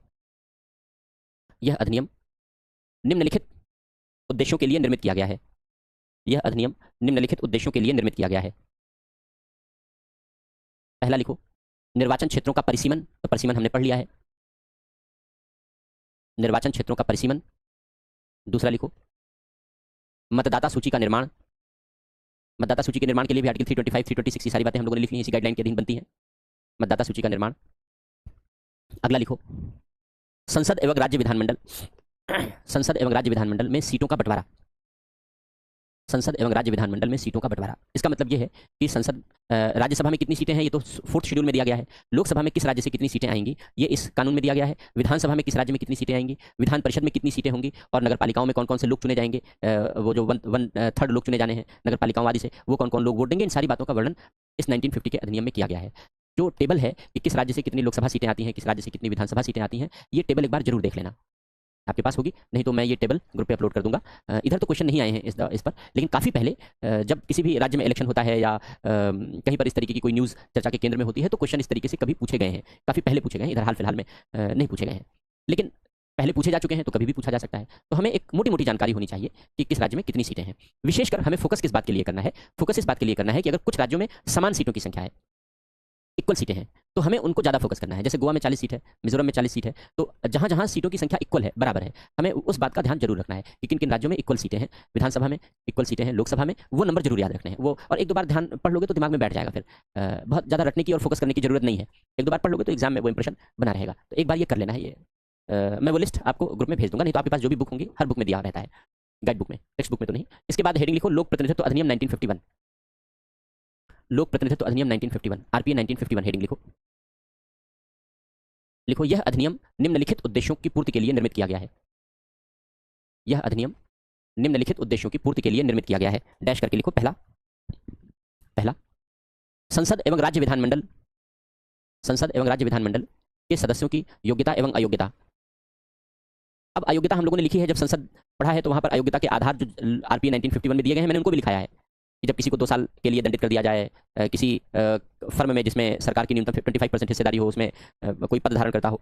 निम्नलिखित उद्देश्यों के लिए निर्मित किया गया है। यह अधिनियम निम्नलिखित उद्देश्यों के लिए निर्मित किया गया है। पहला लिखो निर्वाचन क्षेत्रों का परिसीमन, तो परिसीमन हमने पढ़ लिया है, निर्वाचन क्षेत्रों का परिसीमन। दूसरा लिखो मतदाता सूची का निर्माण। मतदाता सूची के निर्माण के लिए भी आर्टिकल 325, 326 की सारी बातें हम लोगों ने लिखी हैं, इसी गाइडलाइन के अधीन बनती हैं मतदाता सूची का निर्माण। अगला लिखो संसद एवं राज्य विधानमंडल में सीटों का बंटवारा। संसद एवं राज्य विधानमंडल में सीटों का बंटवारा, इसका मतलब यह है कि संसद राज्यसभा में कितनी सीटें हैं, ये तो 4th शेड्यूल में दिया गया है। लोकसभा में किस राज्य से कितनी सीटें आएंगी, ये इस कानून में दिया गया है। विधानसभा में किस राज्य में कितनी सीटें आएंगी, विधान परिषद में कितनी सीटें होंगी, और नगरपालिकाओं में कौन कौन से लोग चुने जाएंगे, वो जो 1/3 लोग चुने जाने हैं नगरपालिकाओं आदि से, वो कौन कौन लोग वोट देंगे। इन सारी बातों का वर्णन इस 1950 के अधिनियम में किया गया है। जो टेबल है कि किस राज्य से कितनी लोकसभा सीटें आती हैं, किस राज्य से कितनी विधानसभा सीटें आती हैं, ये टेबल एक बार जरूर देख लेना। आपके पास होगी, नहीं तो मैं ये टेबल ग्रुप पे अपलोड कर दूंगा। इधर तो क्वेश्चन नहीं आए हैं इस पर, लेकिन काफ़ी पहले जब किसी भी राज्य में इलेक्शन होता है या कहीं पर इस तरीके की कोई न्यूज़ चर्चा के केंद्र में होती है, तो क्वेश्चन इस तरीके से कभी पूछे गए हैं, काफ़ी पहले पूछे गए हैं। इधर हाल फिलहाल में नहीं पूछे गए हैं, लेकिन पहले पूछे जा चुके हैं, तो कभी भी पूछा जा सकता है। तो हमें एक मोटी मोटी जानकारी होनी चाहिए कि किस राज्य में कितनी सीटें हैं। विशेषकर हमें फोकस किस बात के लिए करना है, फोकस इस बात के लिए करना है कि अगर कुछ राज्यों में समान सीटों की संख्या है, इक्वल सीटें हैं तो हमें उनको ज़्यादा फोकस करना है। जैसे गोवा में 40 सीट है, मिजोरम में 40 सीट है, तो जहाँ जहाँ सीटों की संख्या इक्वल है, बराबर है, हमें उस बात का ध्यान जरूर रखना है कि किन किन राज्यों में इक्वल सीटें हैं, विधानसभा में इक्वल सीटें हैं, लोकसभा में, वो नंबर जरूर याद रखने हैं। वो और एक दो बार ध्यान पढ़ लोगे तो दिमाग में बैठ जाएगा, फिर बहुत ज़्यादा रटने की और फोकस करने की जरूरत नहीं है। एक दो बार पढ़ लोगे तो एग्जाम में वो इंप्रेशन बना रहेगा। तो एक बार ये कर लेना है। ये मैं वो लिस्ट आपको ग्रुप में भेज दूंगा, नहीं तो आपके पास जो भी बुक होंगी हर बुक में दिया रहता है, गाइड बुक में, टेक्स्ट बुक में तो नहीं। इसके बाद हेडिंग लिखो लोक प्रतिनिधित्व अधिनियम 1951। लोक प्रतिनिधित्व अधिनियम 1951, आरपीए 1951 हेडिंग लिखो। लिखो यह अधिनियम निम्नलिखित उद्देश्यों की पूर्ति के लिए निर्मित किया गया है। यह अधिनियम निम्नलिखित उद्देश्यों की पूर्ति के लिए निर्मित किया गया है। डैश करके लिखो। पहला पहला संसद एवं राज्य विधानमंडल, संसद एवं राज्य विधानमंडल के सदस्यों की योग्यता एवं अयोग्यता। अब अयोग्यता हम लोगों ने लिखी है, जब संसद पढ़ा है तो वहां पर अयोग्यता के आधार जो आरपीए 1951 में दिए गए हैं, मैंने उनको भी लिखाया है कि जब किसी को 2 साल के लिए दंडित कर दिया जाए, किसी फर्म में जिसमें सरकार की न्यूनतम 25% हिस्सेदारी हो, उसमें कोई पद धारण करता हो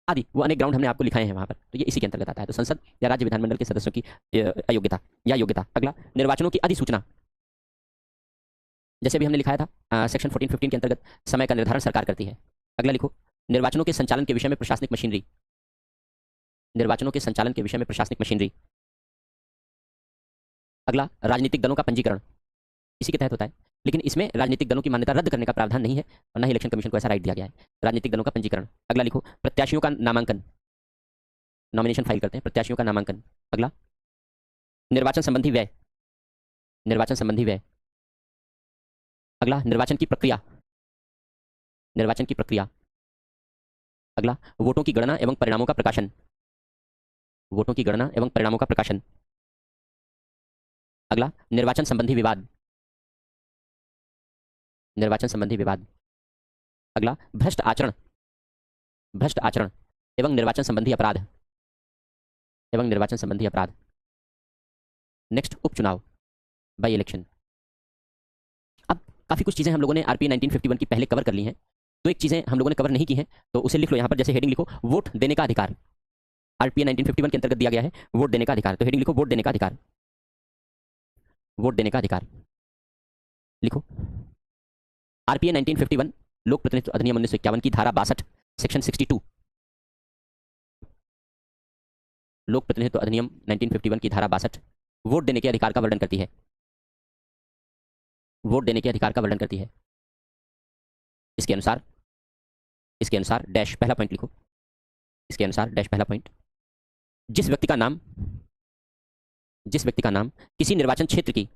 आदि, वो अनेक ग्राउंड हमने आपको लिखाए हैं वहां पर, तो ये इसी के अंतर्गत आता है। तो संसद या राज्य विधानमंडल के सदस्यों की अयोग्यता या योग्यता। अगला निर्वाचनों की अधिसूचना, जैसे भी हमने लिखाया था सेक्शन 14-15 के अंतर्गत समय का निर्धारण सरकार करती है। अगला लिखो निर्वाचनों के संचालन के विषय में प्रशासनिक मशीनरी, निर्वाचनों के संचालन के विषय में प्रशासनिक मशीनरी। अगला राजनीतिक दलों का पंजीकरण, इसी के तहत होता है, लेकिन इसमें राजनीतिक दलों की मान्यता रद्द करने का प्रावधान नहीं है और न ही इलेक्शन कमीशन को ऐसा राइट दिया गया है। राजनीतिक दलों का पंजीकरण। अगला लिखो प्रत्याशियों का नामांकन, नॉमिनेशन फाइल करते हैं, प्रत्याशियों का नामांकन। अगला निर्वाचन संबंधी व्यय, निर्वाचन संबंधी व्यय। अगला निर्वाचन की प्रक्रिया, निर्वाचन की प्रक्रिया। अगला वोटों की गणना एवं परिणामों का प्रकाशन, वोटों की गणना एवं परिणामों का प्रकाशन। अगला निर्वाचन संबंधी विवाद, निर्वाचन संबंधी विवाद। अगला भ्रष्ट आचरण, भ्रष्ट आचरण एवं निर्वाचन संबंधी अपराध, एवं निर्वाचन संबंधी अपराध। नेक्स्ट उपचुनाव, बाई इलेक्शन। अब काफी कुछ चीजें हम लोगों ने आरपीए 1951 की पहले कवर कर ली हैं, तो एक चीजें हम लोगों ने कवर नहीं की हैं, तो उसे लिख लो यहाँ पर। जैसे हेडिंग लिखो वोट देने का अधिकार, आरपीए 1951 के अंतर्गत दिया गया है वोट देने का अधिकार, तो हेडिंग लिखो वोट देने का अधिकार, वोट देने का अधिकार लिखो। आरपीए 1951 लोक प्रतिनिधित्व अधिनियम 1951 की धारा 62 सेक्शन 62, लोक प्रतिनिधित्व अधिनियम 1951 की धारा 62 वोट देने के अधिकार का वर्णन करती है, वोट देने के अधिकार का वर्णन करती है। इसके अनुसार, इसके अनुसार डैश पहला पॉइंट लिखो, इसके अनुसार डैश पहला पॉइंट, जिस व्यक्ति का नाम, जिस व्यक्ति का नाम किसी निर्वाचन क्षेत्र की,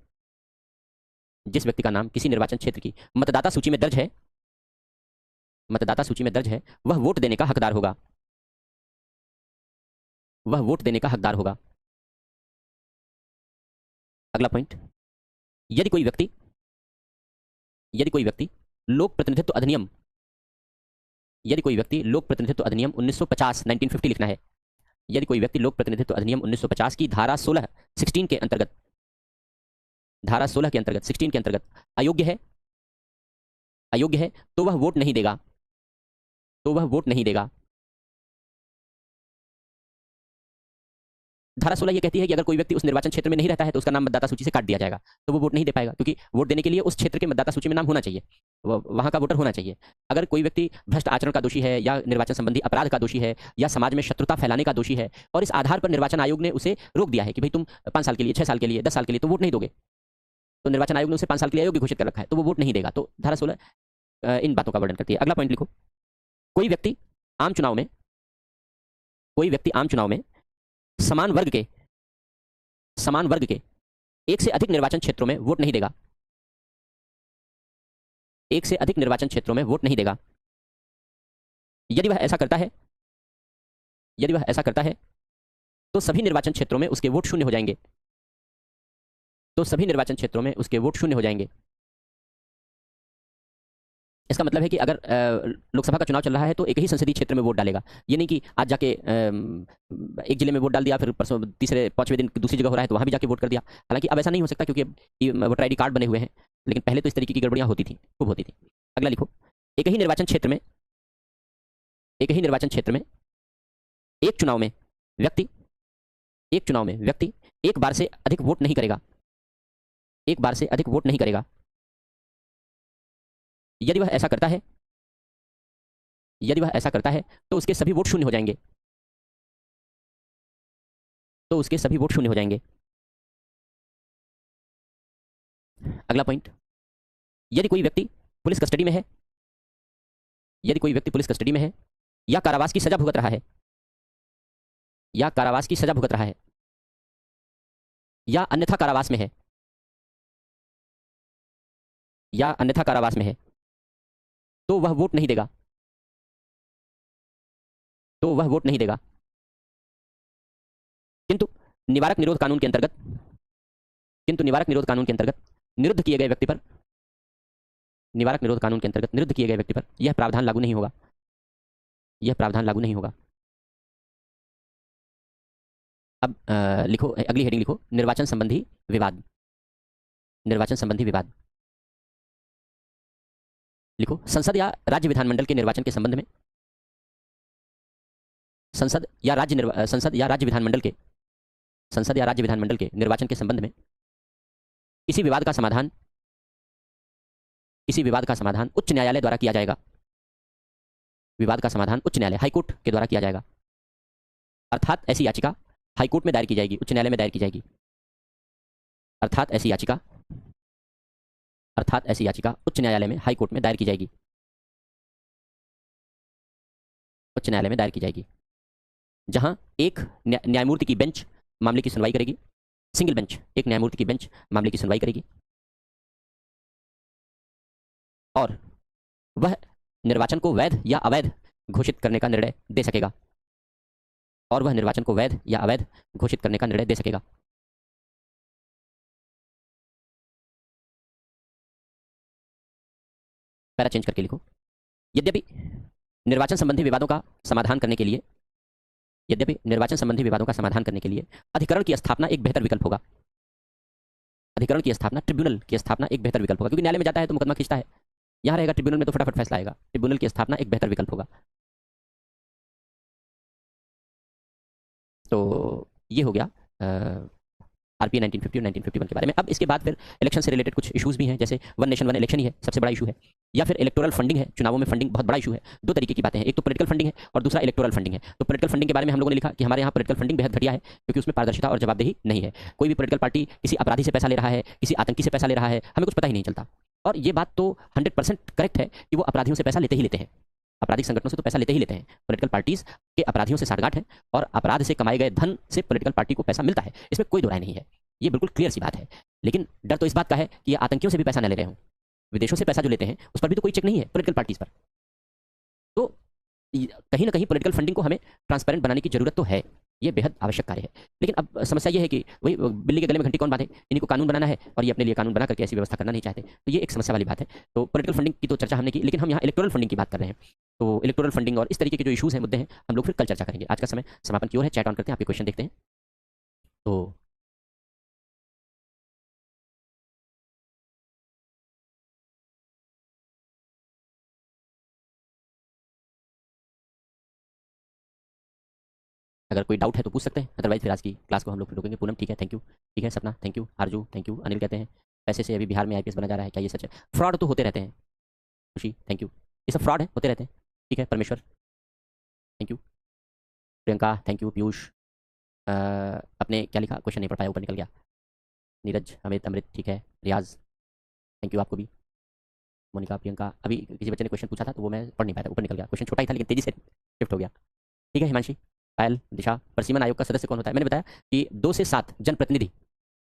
जिस व्यक्ति का नाम किसी निर्वाचन क्षेत्र की मतदाता सूची में दर्ज है, मतदाता सूची में दर्ज है, वह वोट देने का हकदार होगा, वह वोट देने का हकदार होगा। अगला पॉइंट, यदि कोई व्यक्ति, यदि कोई व्यक्ति लोक प्रतिनिधित्व अधिनियम, यदि कोई व्यक्ति लोक प्रतिनिधित्व अधिनियम 1950 1950 लिखना है, यदि कोई व्यक्ति लोक प्रतिनिधित्व अधिनियम 1950 की धारा 16 के अंतर्गत, धारा 16 के अंतर्गत 16 के अंतर्गत अयोग्य है, अयोग्य है, तो वह वोट नहीं देगा, तो वह वोट नहीं देगा। धारा 16 ये कहती है कि अगर कोई व्यक्ति उस निर्वाचन क्षेत्र में नहीं रहता है तो उसका नाम मतदाता सूची से काट दिया जाएगा, तो वो वोट नहीं दे पाएगा, क्योंकि वोट देने के लिए उस क्षेत्र के मतदाता सूची में नाम होना चाहिए, वहां का वोटर होना चाहिए। अगर कोई व्यक्ति भ्रष्ट आचरण का दोषी है या निर्वाचन संबंधी अपराध का दोषी है या समाज में शत्रुता फैलाने का दोषी है और इस आधार पर निर्वाचन आयोग ने उसे रोक दिया है कि भाई तुम 5 साल के लिए, 6 साल के लिए, 10 साल के लिए तो वोट नहीं दोगे, तो निर्वाचन आयोग ने उसे 5 साल के लिए अयोग्य घोषित कर रखा है, तो वो वोट नहीं देगा। तो धारा 16 इन बातों का वर्णन करती है। अगला पॉइंट लिखो, कोई व्यक्ति आम चुनाव में, कोई व्यक्ति आम चुनाव में समान वर्ग के, समान वर्ग के एक से अधिक निर्वाचन क्षेत्रों में वोट नहीं देगा, एक से अधिक निर्वाचन क्षेत्रों में वोट नहीं देगा। यदि वह ऐसा करता है, यदि वह ऐसा करता है तो सभी निर्वाचन क्षेत्रों में उसके वोट शून्य हो जाएंगे, तो सभी निर्वाचन क्षेत्रों में उसके वोट शून्य हो जाएंगे। इसका मतलब है कि अगर लोकसभा का चुनाव चल रहा है तो एक ही संसदीय क्षेत्र में वोट डालेगा, ये नहीं कि आज जाके एक जिले में वोट डाल दिया, फिर परसों तीसरे 5वें दिन दूसरी जगह हो रहा है तो वहां भी जाके वोट कर दिया। हालांकि अब ऐसा नहीं हो सकता क्योंकि अब वोटर आईडी कार्ड बने हुए हैं, लेकिन पहले तो इस तरीके की गड़बड़ियां होती थी, खूब होती थी। अगला लिखो, एक ही निर्वाचन क्षेत्र में, एक ही निर्वाचन क्षेत्र में एक चुनाव में व्यक्ति, एक चुनाव में व्यक्ति एक बार से अधिक वोट नहीं करेगा, एक बार से अधिक वोट नहीं करेगा। यदि वह ऐसा करता है यदि वह ऐसा करता है तो उसके सभी वोट शून्य हो जाएंगे। तो उसके सभी वोट शून्य हो जाएंगे। अगला पॉइंट, यदि कोई व्यक्ति पुलिस कस्टडी में है, यदि कोई व्यक्ति पुलिस कस्टडी में है या कारावास की सजा भुगत रहा है, या कारावास की सजा भुगत रहा है, या अन्यथा कारावास में है, या अन्यथा कारावास में है, तो वह वोट नहीं देगा। तो वह वोट नहीं देगा। किंतु निवारक निरोध कानून के अंतर्गत, किंतु निवारक निरोध कानून के अंतर्गत निरुद्ध किए गए व्यक्ति पर, निवारक निरोध कानून के अंतर्गत निरुद्ध किए गए व्यक्ति पर यह प्रावधान लागू नहीं होगा। यह प्रावधान लागू नहीं होगा। अब लिखो, अगली हेडिंग लिखो, निर्वाचन संबंधी विवाद। निर्वाचन संबंधी विवाद लिखो, संसद या राज्य विधानमंडल के निर्वाचन के संबंध में, संसद या राज्य विधानमंडल के, संसद या राज्य विधानमंडल के निर्वाचन के संबंध में किसी विवाद का समाधान, किसी विवाद का समाधान उच्च न्यायालय द्वारा किया जाएगा। विवाद का समाधान उच्च न्यायालय, हाईकोर्ट के द्वारा किया जाएगा। अर्थात ऐसी याचिका हाईकोर्ट में दायर की जाएगी, उच्च न्यायालय में दायर की जाएगी। अर्थात ऐसी याचिका, अर्थात ऐसी याचिका उच्च न्यायालय में, हाईकोर्ट में दायर की जाएगी। उच्च न्यायालय में दायर की जाएगी, जहां एक न्यायमूर्ति की बेंच मामले की सुनवाई करेगी। सिंगल बेंच, एक न्यायमूर्ति की बेंच मामले की सुनवाई करेगी और वह निर्वाचन को वैध या अवैध घोषित करने का निर्णय दे सकेगा। और वह निर्वाचन को वैध या अवैध घोषित करने का निर्णय दे सकेगा। पैरा चेंज करके लिखो, यद्यपि निर्वाचन संबंधी विवादों का समाधान करने के लिए, यद्यपि निर्वाचन संबंधी विवादों का समाधान करने के लिए अधिकरण की स्थापना एक बेहतर विकल्प होगा। अधिकरण की स्थापना, ट्रिब्यूनल की स्थापना एक बेहतर विकल्प होगा, क्योंकि न्यायालय में जाता है तो मुकदमा खींचता है, यहां रहेगा ट्रिब्यूनल में तो फटाफट फैसला आएगा। ट्रिब्यूनल की स्थापना एक बेहतर विकल्प होगा। तो ये हो गया आरपीए 1950 और 1951 के बारे में। अब इसके बाद फिर इलेक्शन से रिलेटेड कुछ इशूज़ भी हैं, जैसे वन नेशन वन इलेक्शन ही है सबसे बड़ा इशू है, या फिर इलेक्टोरल फंडिंग है, चुनावों में फंडिंग बहुत बड़ा इशू है। दो तरीके की बातें हैं, एक तो पॉलिटिकल फंडिंग है और दूसरा इलेक्टोरल फंडिंग है। तो पॉलिटिकल फंडिंग के बारे में हम लोगों ने लिखा कि हमारे यहाँ पॉलिटिकल फंडिंग बेहद घटिया है, क्योंकि उसमें पारदर्शिता और जवाबदेही नहीं है। कोई भी पॉलिटिकल पार्टी किसी अपराधी से पैसा ले रहा है, किसी आतंकी से पैसा ले रहा है, हमें कुछ पता ही नहीं चलता। और ये बात तो 100% करेक्ट है कि वो अपराधियों से पैसा लेते ही लेते हैं, आपराधिक संगठनों से तो पैसा लेते ही लेते हैं। पॉलिटिकल पार्टीज के अपराधियों से साठगांठ है और अपराध से कमाए गए धन से पॉलिटिकल पार्टी को पैसा मिलता है, इसमें कोई दो राय नहीं है, ये बिल्कुल क्लियर सी बात है। लेकिन डर तो इस बात का है कि ये आतंकियों से भी पैसा न ले रहे हों, विदेशों से पैसा जो लेते हैं उस पर भी तो कोई चेक नहीं है पॉलिटिकल पार्टीज पर। तो कहीं ना कहीं पॉलिटिकल फंडिंग को हमें ट्रांसपेरेंट बनाने की जरूरत तो है, ये बेहद आवश्यक कार्य है। लेकिन अब समस्या ये है कि वही बिल्ली के गले में घंटी कौन बांधे, इन्हीं को कानून बनाना है और ये अपने लिए कानून बना करके ऐसी व्यवस्था करना नहीं चाहते, तो ये एक समस्या वाली बात है। तो पॉलिटिकल फंडिंग की तो चर्चा हमने की, लेकिन हम यहाँ इलेक्टोरल फंडिंग की बात कर रहे हैं। तो इलेक्टोरल फंडिंग और इस तरीके के जो इशूज़ हैं, मुद्दे हैं, हम लोग फिर कल चर्चा करेंगे। आज का समय समापन की ओर है, चैट ऑन करते हैं, आपके क्वेश्चन देखते हैं। तो अगर कोई डाउट है तो पूछ सकते हैं, अदरवाइज फिर आज की क्लास को हम लोग फिर रोकेंगे। पूनम ठीक है, थैंक यू। ठीक है सपना, thank you. Aarzoo thank you. Anil कहते हैं पैसे से अभी बिहार में आईपीएस बना जा रहा है, क्या ये सच है? फ्रॉड तो होते रहते हैं। खुशी थैंक यू। ये सब फ्रॉड है, होते रहते हैं। ठीक है परमेश्वर thank you. Priyanka thank you. Piyush अपने क्या लिखा, क्वेश्चन नहीं पढ़ पाया, ऊपर निकल गया। नीरज अमित अमृत ठीक है। रियाज थैंक यू आपको भी। मोनिका प्रियंका, अभी किसी बच्चे ने क्वेश्चन पूछा था तो वो मैं पढ़ नहीं पाया था, ऊपर निकल गया। क्वेश्चन छोटा ही था लेकिन तेजी से शिफ्ट हो गया। ठीक है हिमांशी, पायल, दिशा। प्रसीमन आयोग का सदस्य कौन होता है? मैंने बताया कि 2 से 7 जनप्रतिनिधि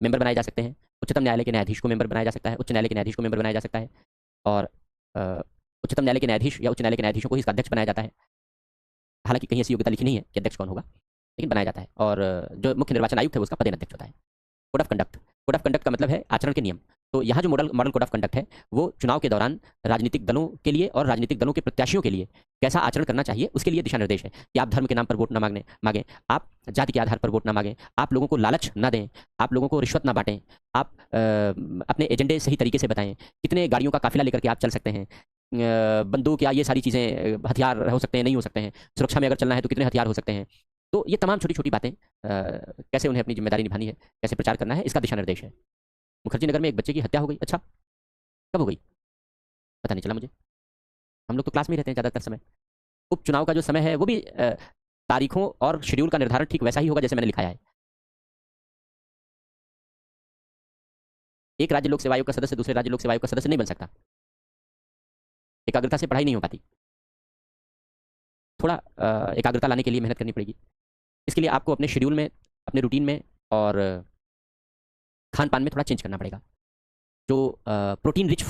मेंबर बनाए जा सकते हैं। उच्चतम न्यायालय के न्यायाधीश को मेंबर बनाया जा सकता है, उच्च न्यायालय के न्यायाधीश को मेंबर बनाया जा सकता है, और उच्चतम न्यायालय के न्यायाधीश या उच्च न्यायालय के न्यायाधीशों को ही इसका अध्यक्ष बनाया जाता है। हालांकि कहीं ऐसी योग्यता लिखी नहीं है कि अध्यक्ष कौन होगा, लेकिन बनाया जाता है। और जो मुख्य निर्वाचन आयुक्त है उसका पदेन अध्यक्ष होता है। Code of conduct, code of conduct का मतलब है आचरण के नियम। तो यहाँ जो मॉडल कोड ऑफ कंडक्ट है वो चुनाव के दौरान राजनीतिक दलों के लिए और राजनीतिक दलों के प्रत्याशियों के लिए कैसा आचरण करना चाहिए उसके लिए दिशा निर्देश है कि आप धर्म के नाम पर वोट न मांगें, आप जाति के आधार पर वोट न मांगें, आप लोगों को लालच न दें, आप लोगों को रिश्वत न बांटें, आप अपने एजेंडे सही तरीके से बताएं, कितने गाड़ियों का काफिला लेकर के आप चल सकते हैं, बंदूक या ये सारी चीज़ें, हथियार हो सकते हैं नहीं हो सकते हैं, सुरक्षा में अगर चलना है तो कितने हथियार हो सकते हैं। तो ये तमाम छोटी छोटी बातें कैसे उन्हें अपनी जिम्मेदारी निभानी है, कैसे प्रचार करना है, इसका दिशा निर्देश है। मुखर्जी नगर में एक बच्चे की हत्या हो गई, अच्छा कब हो गई? पता नहीं चला मुझे, हम लोग तो क्लास में ही रहते हैं ज़्यादातर समय। उपचुनाव का जो समय है वो भी तारीखों और शेड्यूल का निर्धारण ठीक वैसा ही होगा जैसे मैंने लिखाया है। एक राज्य लोक सेवा आयोग का सदस्य दूसरे राज्य लोक सेवा आयोग का सदस्य नहीं बन सकता, एकाग्रता से पढ़ाई नहीं हो पाती। थोड़ा एकाग्रता लाने के लिए मेहनत करनी पड़ेगी। इसके लिए आपको अपने शेड्यूल में, अपने रूटीन में और खान पान में थोड़ा चेंज करना पड़ेगा। जो प्रोटीन रिच